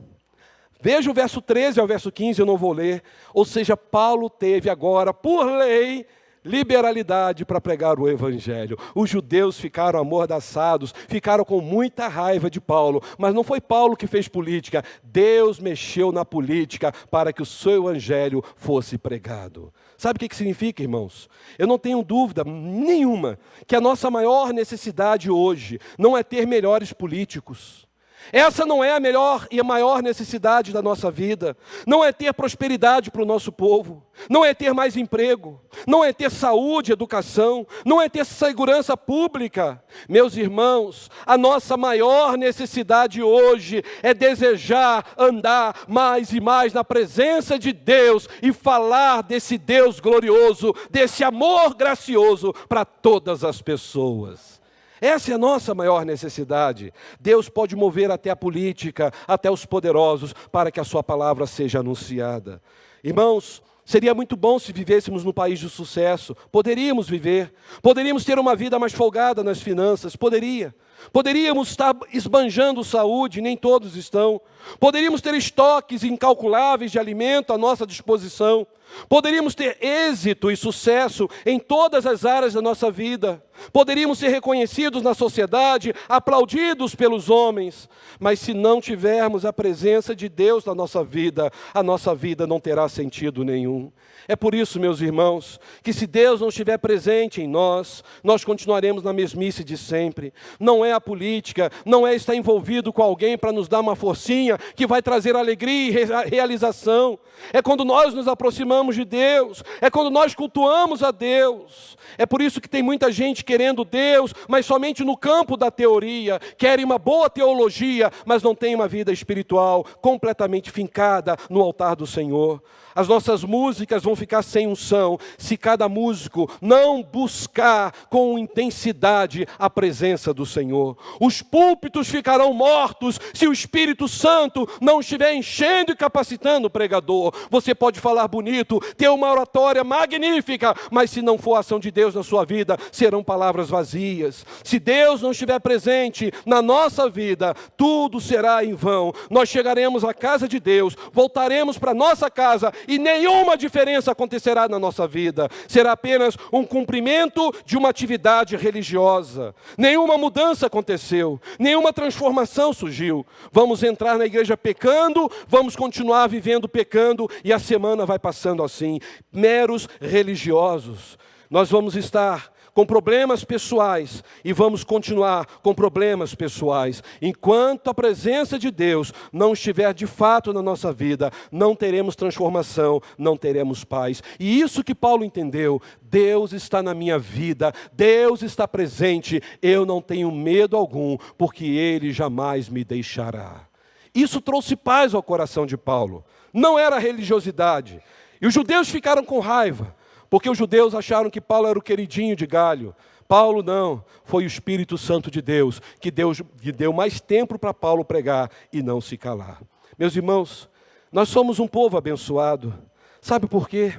Veja o verso 13 ao verso 15, eu não vou ler. Ou seja, Paulo teve agora, por lei, liberalidade para pregar o evangelho. Os judeus ficaram amordaçados, ficaram com muita raiva de Paulo, mas não foi Paulo que fez política, Deus mexeu na política para que o seu evangelho fosse pregado. Sabe o que significa, irmãos? Eu não tenho dúvida nenhuma que a nossa maior necessidade hoje não é ter melhores políticos. Essa não é a melhor e a maior necessidade da nossa vida. Não é ter prosperidade para o nosso povo. Não é ter mais emprego. Não é ter saúde, educação. Não é ter segurança pública. Meus irmãos, a nossa maior necessidade hoje é desejar andar mais e mais na presença de Deus e falar desse Deus glorioso, desse amor gracioso para todas as pessoas. Essa é a nossa maior necessidade. Deus pode mover até a política, até os poderosos, para que a sua palavra seja anunciada. Irmãos, seria muito bom se vivêssemos num país de sucesso. Poderíamos viver. Poderíamos ter uma vida mais folgada nas finanças. Poderíamos estar esbanjando saúde, nem todos estão. Poderíamos ter estoques incalculáveis de alimento à nossa disposição. Poderíamos ter êxito e sucesso em todas as áreas da nossa vida. Poderíamos ser reconhecidos na sociedade, aplaudidos pelos homens. Mas se não tivermos a presença de Deus na nossa vida, a nossa vida não terá sentido nenhum. É por isso, meus irmãos, que se Deus não estiver presente em nós, nós continuaremos na mesmice de sempre. Não é a política, não é estar envolvido com alguém para nos dar uma forcinha que vai trazer alegria e realização. É quando nós nos aproximamos de Deus, é quando nós cultuamos a Deus. É por isso que tem muita gente querendo Deus, mas somente no campo da teoria, querem uma boa teologia, mas não tem uma vida espiritual completamente fincada no altar do Senhor. As nossas músicas vão ficar sem unção se cada músico não buscar com intensidade a presença do Senhor. Os púlpitos ficarão mortos se o Espírito Santo não estiver enchendo e capacitando o pregador. Você pode falar bonito, ter uma oratória magnífica, mas se não for a ação de Deus na sua vida, serão palavras vazias. Se Deus não estiver presente na nossa vida, tudo será em vão. Nós chegaremos à casa de Deus, voltaremos para nossa casa e nenhuma diferença acontecerá na nossa vida. Será apenas um cumprimento de uma atividade religiosa. Nenhuma mudança aconteceu, nenhuma transformação surgiu. Vamos entrar na igreja pecando, vamos continuar vivendo pecando e a semana vai passando assim. Meros religiosos. Nós vamos estar com problemas pessoais e vamos continuar com problemas pessoais. Enquanto a presença de Deus não estiver de fato na nossa vida, não teremos transformação, não teremos paz. E isso que Paulo entendeu, Deus está na minha vida, Deus está presente, eu não tenho medo algum, porque Ele jamais me deixará. Isso trouxe paz ao coração de Paulo. Não era religiosidade. E os judeus ficaram com raiva, porque os judeus acharam que Paulo era o queridinho de galho. Paulo não, foi o Espírito Santo de Deus que deu mais tempo para Paulo pregar e não se calar. Meus irmãos, nós somos um povo abençoado. Sabe por quê?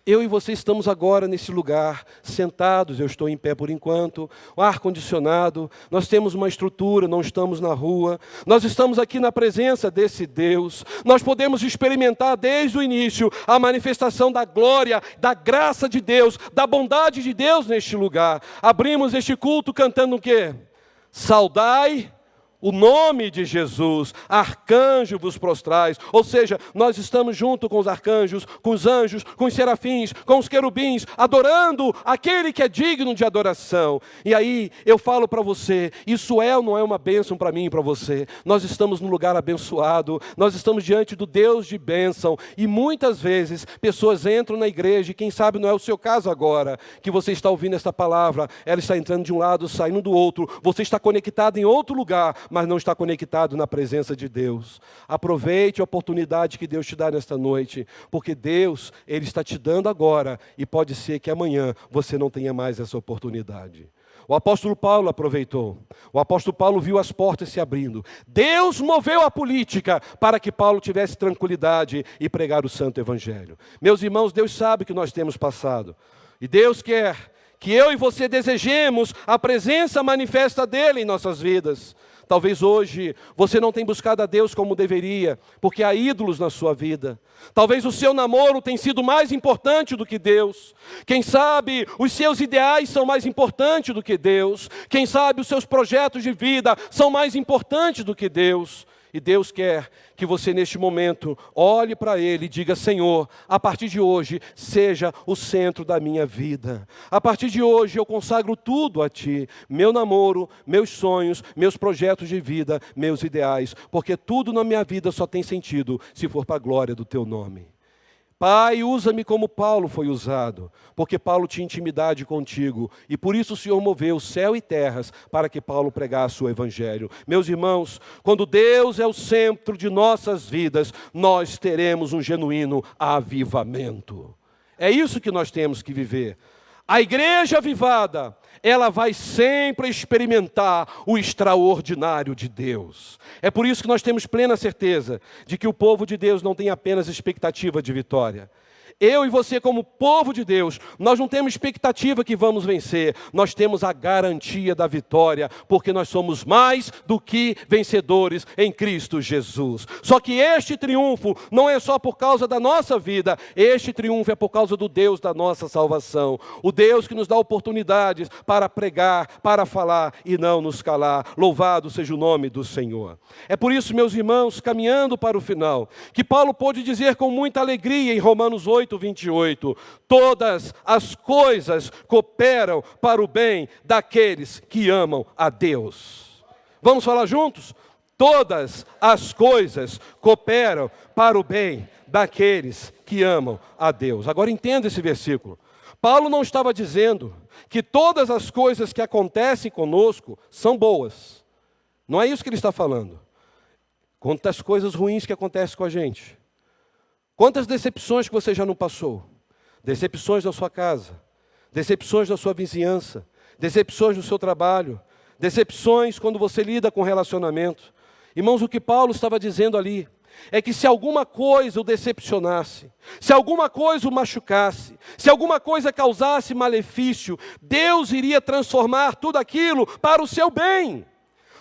Eu e você estamos agora nesse lugar, sentados, eu estou em pé por enquanto, o ar-condicionado, nós temos uma estrutura, não estamos na rua, nós estamos aqui na presença desse Deus, nós podemos experimentar desde o início a manifestação da glória, da graça de Deus, da bondade de Deus neste lugar. Abrimos este culto cantando o quê? Saudai o nome de Jesus, arcanjo vos prostrais, ou seja, nós estamos junto com os arcanjos, com os anjos, com os serafins, com os querubins, adorando aquele que é digno de adoração. E aí eu falo para você, isso é ou não é uma bênção para mim e para você? Nós estamos num lugar abençoado, nós estamos diante do Deus de bênção, e muitas vezes pessoas entram na igreja, e quem sabe não é o seu caso agora, que você está ouvindo esta palavra, ela está entrando de um lado, saindo do outro, você está conectado em outro lugar, mas não está conectado na presença de Deus. Aproveite a oportunidade que Deus te dá nesta noite, porque Deus, Ele está te dando agora, e pode ser que amanhã você não tenha mais essa oportunidade. O apóstolo Paulo aproveitou. O apóstolo Paulo viu as portas se abrindo. Deus moveu a política para que Paulo tivesse tranquilidade e pregar o santo evangelho. Meus irmãos, Deus sabe que nós temos passado. E Deus quer que eu e você desejemos a presença manifesta dEle em nossas vidas. Talvez hoje você não tenha buscado a Deus como deveria, porque há ídolos na sua vida. Talvez o seu namoro tenha sido mais importante do que Deus. Quem sabe os seus ideais são mais importantes do que Deus. Quem sabe os seus projetos de vida são mais importantes do que Deus. E Deus quer que você neste momento olhe para Ele e diga: Senhor, a partir de hoje seja o centro da minha vida. A partir de hoje eu consagro tudo a Ti. Meu namoro, meus sonhos, meus projetos de vida, meus ideais. Porque tudo na minha vida só tem sentido se for para a glória do Teu nome. Pai, usa-me como Paulo foi usado, porque Paulo tinha intimidade contigo, e por isso o Senhor moveu céu e terras para que Paulo pregasse o evangelho. Meus irmãos, quando Deus é o centro de nossas vidas, nós teremos um genuíno avivamento. É isso que nós temos que viver. A igreja avivada, ela vai sempre experimentar o extraordinário de Deus. É por isso que nós temos plena certeza de que o povo de Deus não tem apenas expectativa de vitória. Eu e você, como povo de Deus, nós não temos expectativa que vamos vencer, nós temos a garantia da vitória, porque nós somos mais do que vencedores em Cristo Jesus. Só que este triunfo não é só por causa da nossa vida, este triunfo é por causa do Deus da nossa salvação. O Deus que nos dá oportunidades para pregar, para falar e não nos calar. Louvado seja o nome do Senhor. É por isso, meus irmãos, caminhando para o final, que Paulo pôde dizer com muita alegria em Romanos 8:28, todas as coisas cooperam para o bem daqueles que amam a Deus. Vamos falar juntos? Todas as coisas cooperam para o bem daqueles que amam a Deus. Agora entenda esse versículo. Paulo não estava dizendo que todas as coisas que acontecem conosco são boas. Não é isso que ele está falando. Quantas coisas ruins que acontecem com a gente. Quantas decepções que você já não passou? Decepções da sua casa, decepções da sua vizinhança, decepções no seu trabalho, decepções quando você lida com relacionamento. Irmãos, o que Paulo estava dizendo ali é que se alguma coisa o decepcionasse, se alguma coisa o machucasse, se alguma coisa causasse malefício, Deus iria transformar tudo aquilo para o seu bem.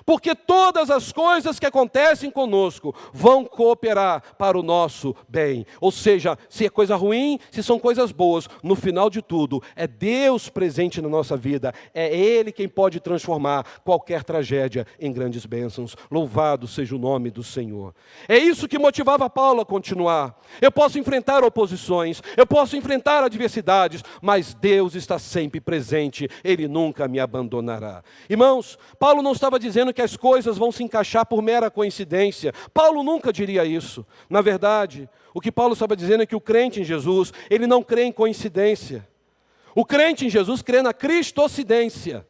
Porque todas as coisas que acontecem conosco vão cooperar para o nosso bem. Ou seja, se é coisa ruim, se são coisas boas, no final de tudo, é Deus presente na nossa vida. É Ele quem pode transformar qualquer tragédia em grandes bênçãos. Louvado seja o nome do Senhor. É isso que motivava Paulo a continuar. Eu posso enfrentar oposições, eu posso enfrentar adversidades, mas Deus está sempre presente. Ele nunca me abandonará. Irmãos, Paulo não estava dizendo que as coisas vão se encaixar por mera coincidência. Paulo nunca diria isso. Na verdade, o que Paulo estava dizendo é que o crente em Jesus, ele não crê em coincidência. O crente em Jesus crê na cristocidência.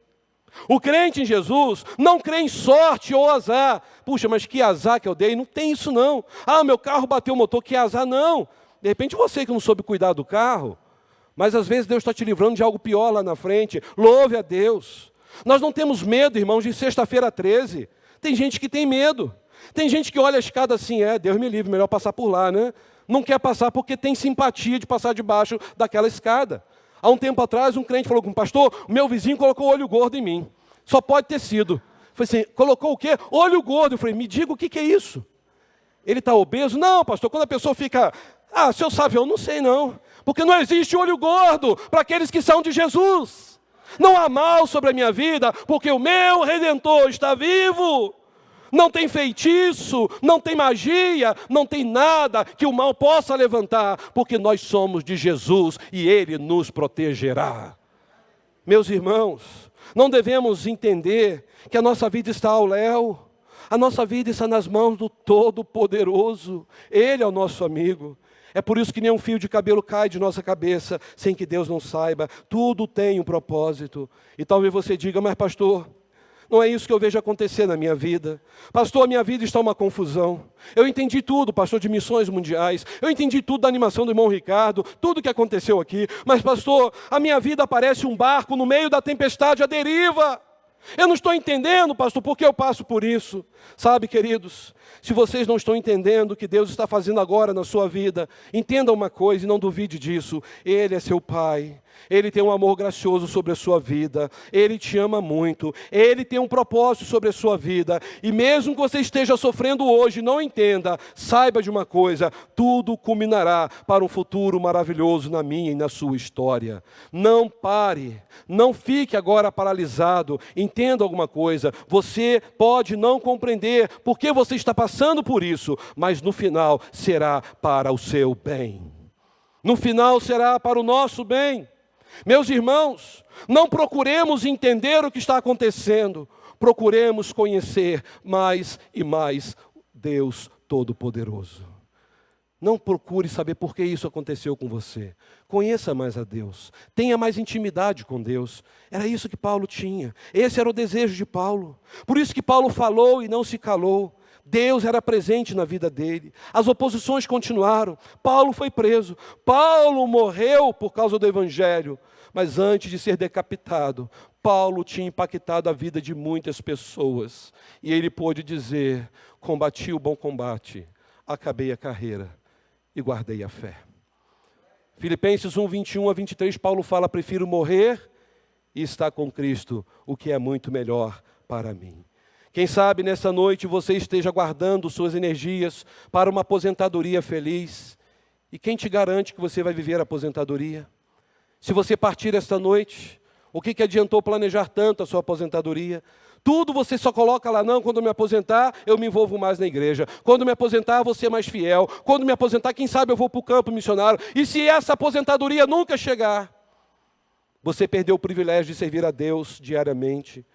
O crente em Jesus não crê em sorte ou azar. Puxa, mas que azar que eu dei? Não tem isso não. Ah, meu carro bateu o motor, que azar não. De repente você que não soube cuidar do carro, mas às vezes Deus está te livrando de algo pior lá na frente. Louve a Deus. Nós não temos medo, irmãos, de sexta-feira 13. Tem gente que tem medo. Tem gente que olha a escada assim, Deus me livre, melhor passar por lá, né? Não quer passar porque tem simpatia de passar debaixo daquela escada. Há um tempo atrás, um crente falou com o pastor, o meu vizinho colocou olho gordo em mim. Só pode ter sido. Eu falei assim, colocou o quê? Olho gordo. Eu falei, me diga o que é isso? Ele está obeso? Não, pastor, quando a pessoa fica, o senhor sabe, eu não sei não. Porque não existe olho gordo para aqueles que são de Jesus. Não há mal sobre a minha vida, porque o meu Redentor está vivo. Não tem feitiço, não tem magia, não tem nada que o mal possa levantar, porque nós somos de Jesus e Ele nos protegerá. Meus irmãos, não devemos entender que a nossa vida está ao léu. A nossa vida está nas mãos do Todo-Poderoso. Ele é o nosso amigo. É por isso que nenhum fio de cabelo cai de nossa cabeça sem que Deus não saiba. Tudo tem um propósito. E talvez você diga, mas pastor, não é isso que eu vejo acontecer na minha vida. Pastor, a minha vida está uma confusão. Eu entendi tudo, pastor, de missões mundiais. Eu entendi tudo da animação do irmão Ricardo, tudo que aconteceu aqui. Mas pastor, a minha vida parece um barco no meio da tempestade à deriva. Eu não estou entendendo, pastor, por que eu passo por isso. Sabe, queridos, se vocês não estão entendendo o que Deus está fazendo agora na sua vida, entenda uma coisa e não duvide disso. Ele é seu Pai. Ele tem um amor gracioso sobre a sua vida. Ele te ama muito. Ele tem um propósito sobre a sua vida. E mesmo que você esteja sofrendo hoje, não entenda, saiba de uma coisa, tudo culminará para um futuro maravilhoso na minha e na sua história. Não pare, não fique agora paralisado. Entenda alguma coisa, você pode não compreender por que você está passando por isso, mas no final será para o seu bem. No final será para o nosso bem. Meus irmãos, não procuremos entender o que está acontecendo, procuremos conhecer mais e mais Deus Todo-Poderoso. Não procure saber por que isso aconteceu com você. Conheça mais a Deus, tenha mais intimidade com Deus. Era isso que Paulo tinha, esse era o desejo de Paulo. Por isso que Paulo falou e não se calou. Deus era presente na vida dele. As oposições continuaram. Paulo foi preso. Paulo morreu por causa do Evangelho. Mas antes de ser decapitado, Paulo tinha impactado a vida de muitas pessoas. E ele pôde dizer, combati o bom combate, acabei a carreira e guardei a fé. Filipenses 1, 21 a 23, Paulo fala: prefiro morrer e estar com Cristo, o que é muito melhor para mim. Quem sabe nessa noite você esteja guardando suas energias para uma aposentadoria feliz. E quem te garante que você vai viver a aposentadoria? Se você partir esta noite, o que adiantou planejar tanto a sua aposentadoria? Tudo você só coloca lá: não, quando me aposentar, eu me envolvo mais na igreja. Quando me aposentar, vou ser mais fiel. Quando me aposentar, quem sabe eu vou para o campo missionário. E se essa aposentadoria nunca chegar, você perdeu o privilégio de servir a Deus diariamente.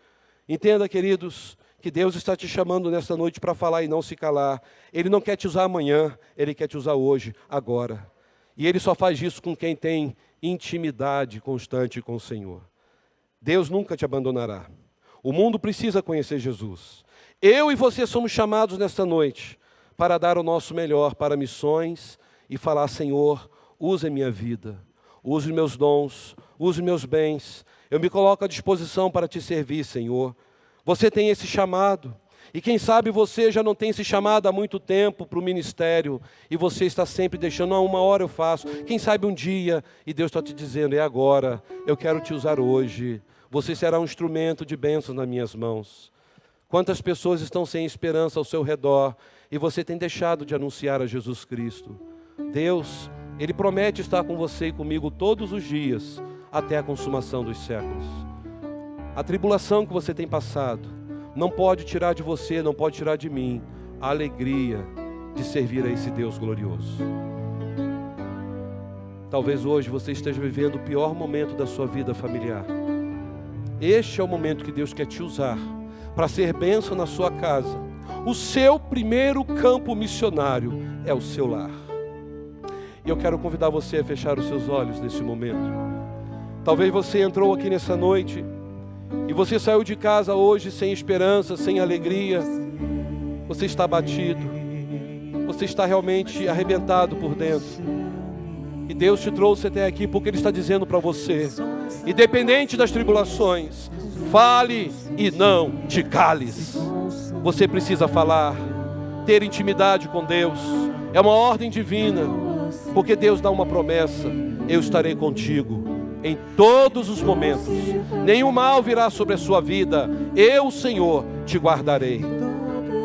Entenda, queridos, que Deus está te chamando nesta noite para falar e não se calar. Ele não quer te usar amanhã, Ele quer te usar hoje, agora. E Ele só faz isso com quem tem intimidade constante com o Senhor. Deus nunca te abandonará. O mundo precisa conhecer Jesus. Eu e você somos chamados nesta noite para dar o nosso melhor para missões e falar: Senhor, use a minha vida, use meus dons, use meus bens. Eu me coloco à disposição para te servir, Senhor. Você tem esse chamado. E quem sabe você já não tem esse chamado há muito tempo para o ministério, e você está sempre deixando: uma hora eu faço. Quem sabe um dia, e Deus está te dizendo: é agora, eu quero te usar hoje. Você será um instrumento de bênção nas minhas mãos. Quantas pessoas estão sem esperança ao seu redor, e você tem deixado de anunciar a Jesus Cristo. Deus, Ele promete estar com você e comigo todos os dias, até a consumação dos séculos. A tribulação que você tem passado não pode tirar de você, não pode tirar de mim a alegria de servir a esse Deus glorioso. Talvez hoje você esteja vivendo o pior momento da sua vida familiar. Este é o momento que Deus quer te usar para ser bênção na sua casa. O seu primeiro campo missionário é o seu lar. E eu quero convidar você a fechar os seus olhos nesse momento. Talvez você entrou aqui nessa noite e você saiu de casa hoje sem esperança, sem alegria. Você está abatido. Você está realmente arrebentado por dentro. E Deus te trouxe até aqui porque Ele está dizendo para você: independente das tribulações, fale e não te cales. Você precisa falar, ter intimidade com Deus. É uma ordem divina, porque Deus dá uma promessa: eu estarei contigo em todos os momentos. Nenhum mal virá sobre a sua vida. Eu, Senhor, te guardarei.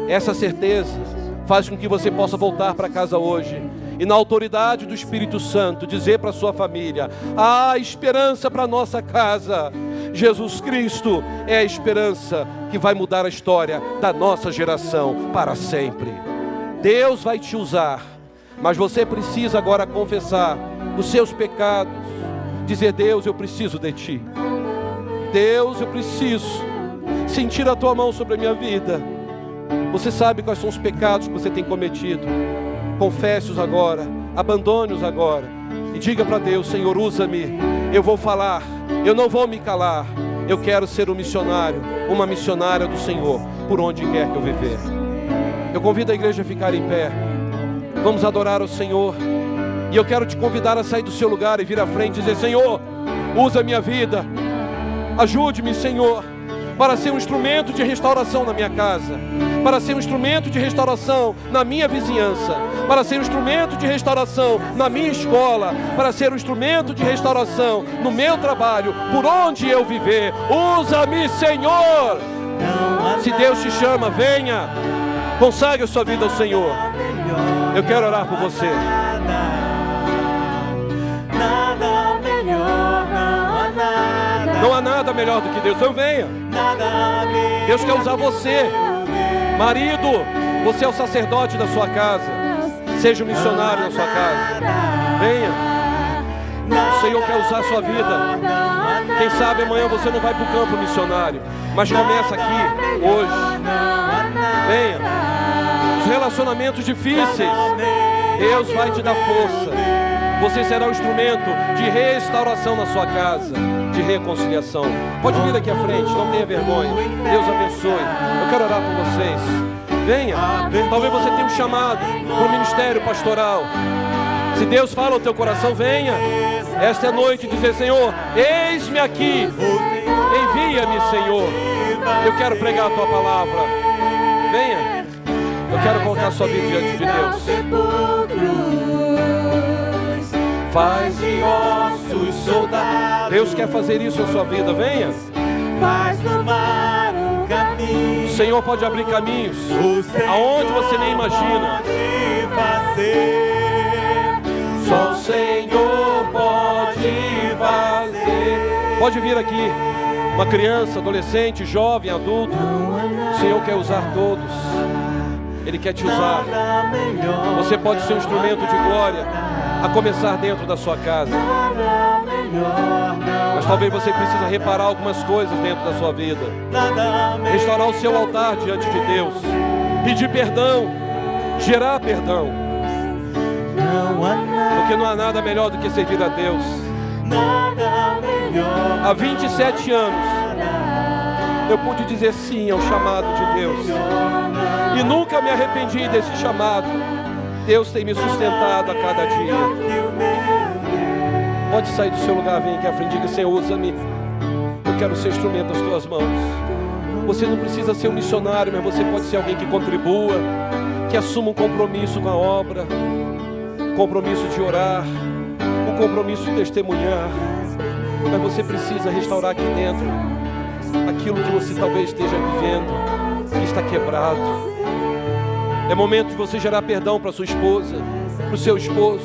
Essa certeza faz com que você possa voltar para casa hoje e, na autoridade do Espírito Santo, dizer para a sua família: há esperança para a nossa casa. Jesus Cristo é a esperança que vai mudar a história da nossa geração para sempre. Deus vai te usar, mas você precisa agora confessar os seus pecados, dizer: Deus, eu preciso de Ti. Deus, eu preciso sentir a Tua mão sobre a minha vida. Você sabe quais são os pecados que você tem cometido. Confesse-os agora, abandone-os agora e diga para Deus: Senhor, usa-me, eu vou falar, eu não vou me calar. Eu quero ser um missionário, uma missionária do Senhor, por onde quer que eu viver. Eu convido a igreja a ficar em pé. Vamos adorar o Senhor. E eu quero te convidar a sair do seu lugar e vir à frente e dizer: Senhor, usa a minha vida. Ajude-me, Senhor, para ser um instrumento de restauração na minha casa, para ser um instrumento de restauração na minha vizinhança, para ser um instrumento de restauração na minha escola, para ser um instrumento de restauração no meu trabalho, por onde eu viver. Usa-me, Senhor. Se Deus te chama, venha, consagre a sua vida ao Senhor. Eu quero orar por você. Não há nada melhor do que Deus. Então venha. Deus quer usar você. Marido, você é o sacerdote da sua casa. Seja um missionário na sua casa. Venha. O Senhor quer usar a sua vida. Quem sabe amanhã você não vai para o campo missionário, mas começa aqui, hoje. Venha. Os relacionamentos difíceis, Deus vai te dar força. Você será um instrumento de restauração na sua casa, de reconciliação. Pode vir aqui à frente, não tenha vergonha. Deus abençoe. Eu quero orar por vocês. Venha. Talvez você tenha um chamado para o ministério pastoral. Se Deus fala ao teu coração, venha. Esta é a noite de dizer: Senhor, eis-me aqui. Envia-me, Senhor. Eu quero pregar a tua palavra. Venha. Eu quero colocar a sua vida diante de Deus. faz de ossos soldados. Deus quer fazer isso na sua vida, venha. Faz no mar um caminho. O Senhor pode abrir caminhos aonde você nem imagina. Pode fazer. Só o Senhor pode fazer. Pode vir aqui, uma criança, adolescente, jovem, adulto. O Senhor quer usar todos. Ele quer te usar. Você pode ser um instrumento de glória, a começar dentro da sua casa. Mas talvez você precise reparar algumas coisas dentro da sua vida. Restaurar o seu altar diante de Deus. Pedir perdão. Gerar perdão. Porque não há nada melhor do que servir a Deus. Há 27 anos eu pude dizer sim ao chamado de Deus. E nunca me arrependi desse chamado. Deus tem me sustentado a cada dia. Pode sair do seu lugar, vem aqui à frente e diga: Senhor, usa-me. Eu quero ser instrumento das tuas mãos. Você não precisa ser um missionário, mas você pode ser alguém que contribua, que assuma um compromisso com a obra, um compromisso de orar, um compromisso de testemunhar. Mas você precisa restaurar aqui dentro aquilo que você talvez esteja vivendo, que está quebrado. É momento de você gerar perdão para sua esposa, para o seu esposo,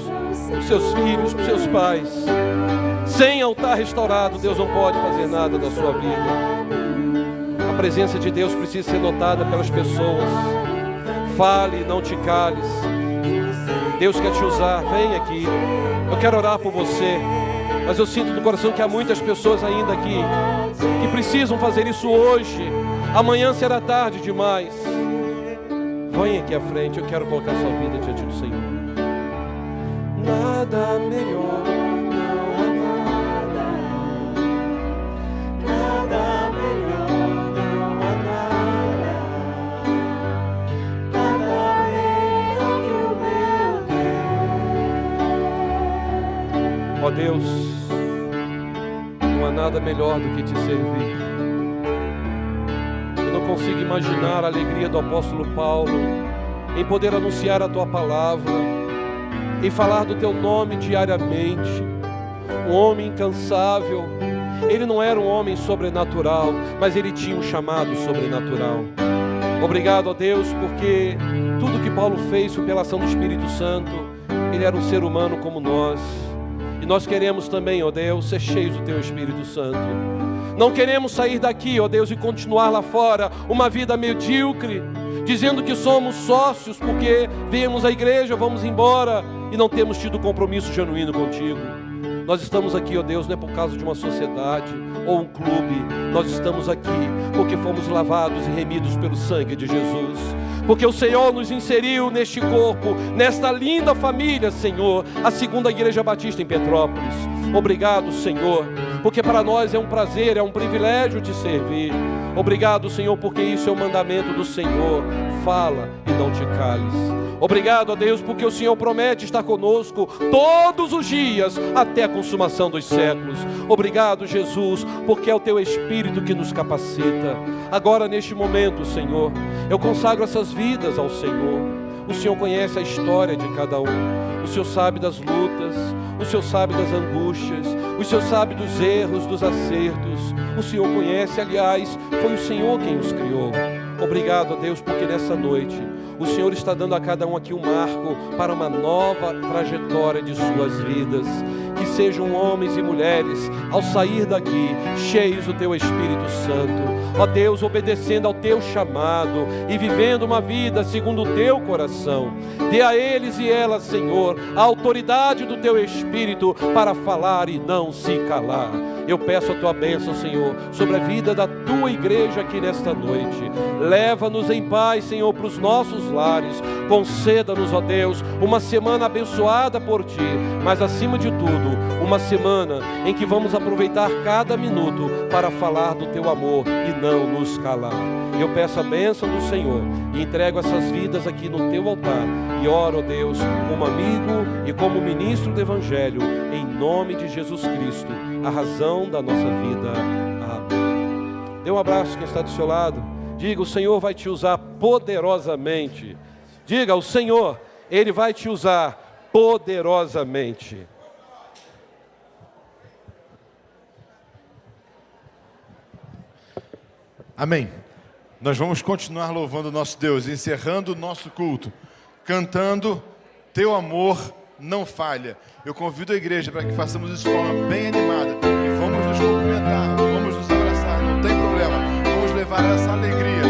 para os seus filhos, para os seus pais. Sem altar restaurado, Deus não pode fazer nada da sua vida. A presença de Deus precisa ser notada pelas pessoas. Fale, não te cales. Deus quer te usar, vem aqui. Eu quero orar por você, mas eu sinto no coração que há muitas pessoas ainda aqui que precisam fazer isso hoje. Amanhã será tarde demais. Venha aqui à frente, eu quero colocar sua vida diante do Senhor. Nada melhor, não há nada. Nada melhor, não há nada. Nada melhor que o meu Deus. Ó Deus, não há nada melhor do que te servir. Eu não consigo imaginar a alegria do apóstolo Paulo em poder anunciar a tua palavra, em falar do teu nome diariamente. Um homem incansável. Ele não era um homem sobrenatural, mas ele tinha um chamado sobrenatural. Obrigado a Deus, porque tudo que Paulo fez foi pela ação do Espírito Santo. Ele era um ser humano como nós. E nós queremos também, ó Deus, ser cheios do teu Espírito Santo. Não queremos sair daqui, ó Deus, e continuar lá fora uma vida medíocre, dizendo que somos sócios porque viemos à igreja, vamos embora e não temos tido compromisso genuíno contigo. Nós estamos aqui, ó Deus, não é por causa de uma sociedade ou um clube. Nós estamos aqui porque fomos lavados e remidos pelo sangue de Jesus. Porque o Senhor nos inseriu neste corpo, nesta linda família, Senhor, a Segunda Igreja Batista em Petrópolis. Obrigado, Senhor, porque para nós é um prazer, é um privilégio te servir. Obrigado, Senhor, porque isso é o mandamento do Senhor. Fala e não te cales. Obrigado a Deus, porque o Senhor promete estar conosco todos os dias até a consumação dos séculos. Obrigado, Jesus, porque é o teu Espírito que nos capacita. Agora, neste momento, Senhor, eu consagro essas vidas ao Senhor. O Senhor conhece a história de cada um. O Senhor sabe das lutas, o Senhor sabe das angústias, o Senhor sabe dos erros, dos acertos. O Senhor conhece, aliás, foi o Senhor quem os criou. Obrigado a Deus, porque nessa noite o Senhor está dando a cada um aqui um marco para uma nova trajetória de suas vidas. Que sejam homens e mulheres, ao sair daqui, cheios do teu Espírito Santo. Ó Deus, obedecendo ao teu chamado e vivendo uma vida segundo o teu coração. Dê a eles e elas, Senhor, a autoridade do teu Espírito para falar e não se calar. Eu peço a tua bênção, Senhor, sobre a vida da tua igreja aqui nesta noite. Leva-nos em paz, Senhor, para os nossos lares. Conceda-nos, ó Deus, uma semana abençoada por ti, mas acima de tudo, uma semana em que vamos aproveitar cada minuto para falar do teu amor e não nos calar. Eu peço a bênção do Senhor e entrego essas vidas aqui no teu altar e oro, ó Deus, como amigo e como ministro do Evangelho, em nome de Jesus Cristo, a razão da nossa vida. Amém. Dê um abraço quem está do seu lado. Diga: o Senhor vai te usar poderosamente. Diga: o Senhor, Ele vai te usar poderosamente. Amém. Nós vamos continuar louvando o nosso Deus, encerrando o nosso culto, cantando Teu amor não falha. Eu convido a igreja para que façamos isso de forma bem animada e vamos nos cumprimentar, vamos nos abraçar, não tem problema. Vamos levar essa alegria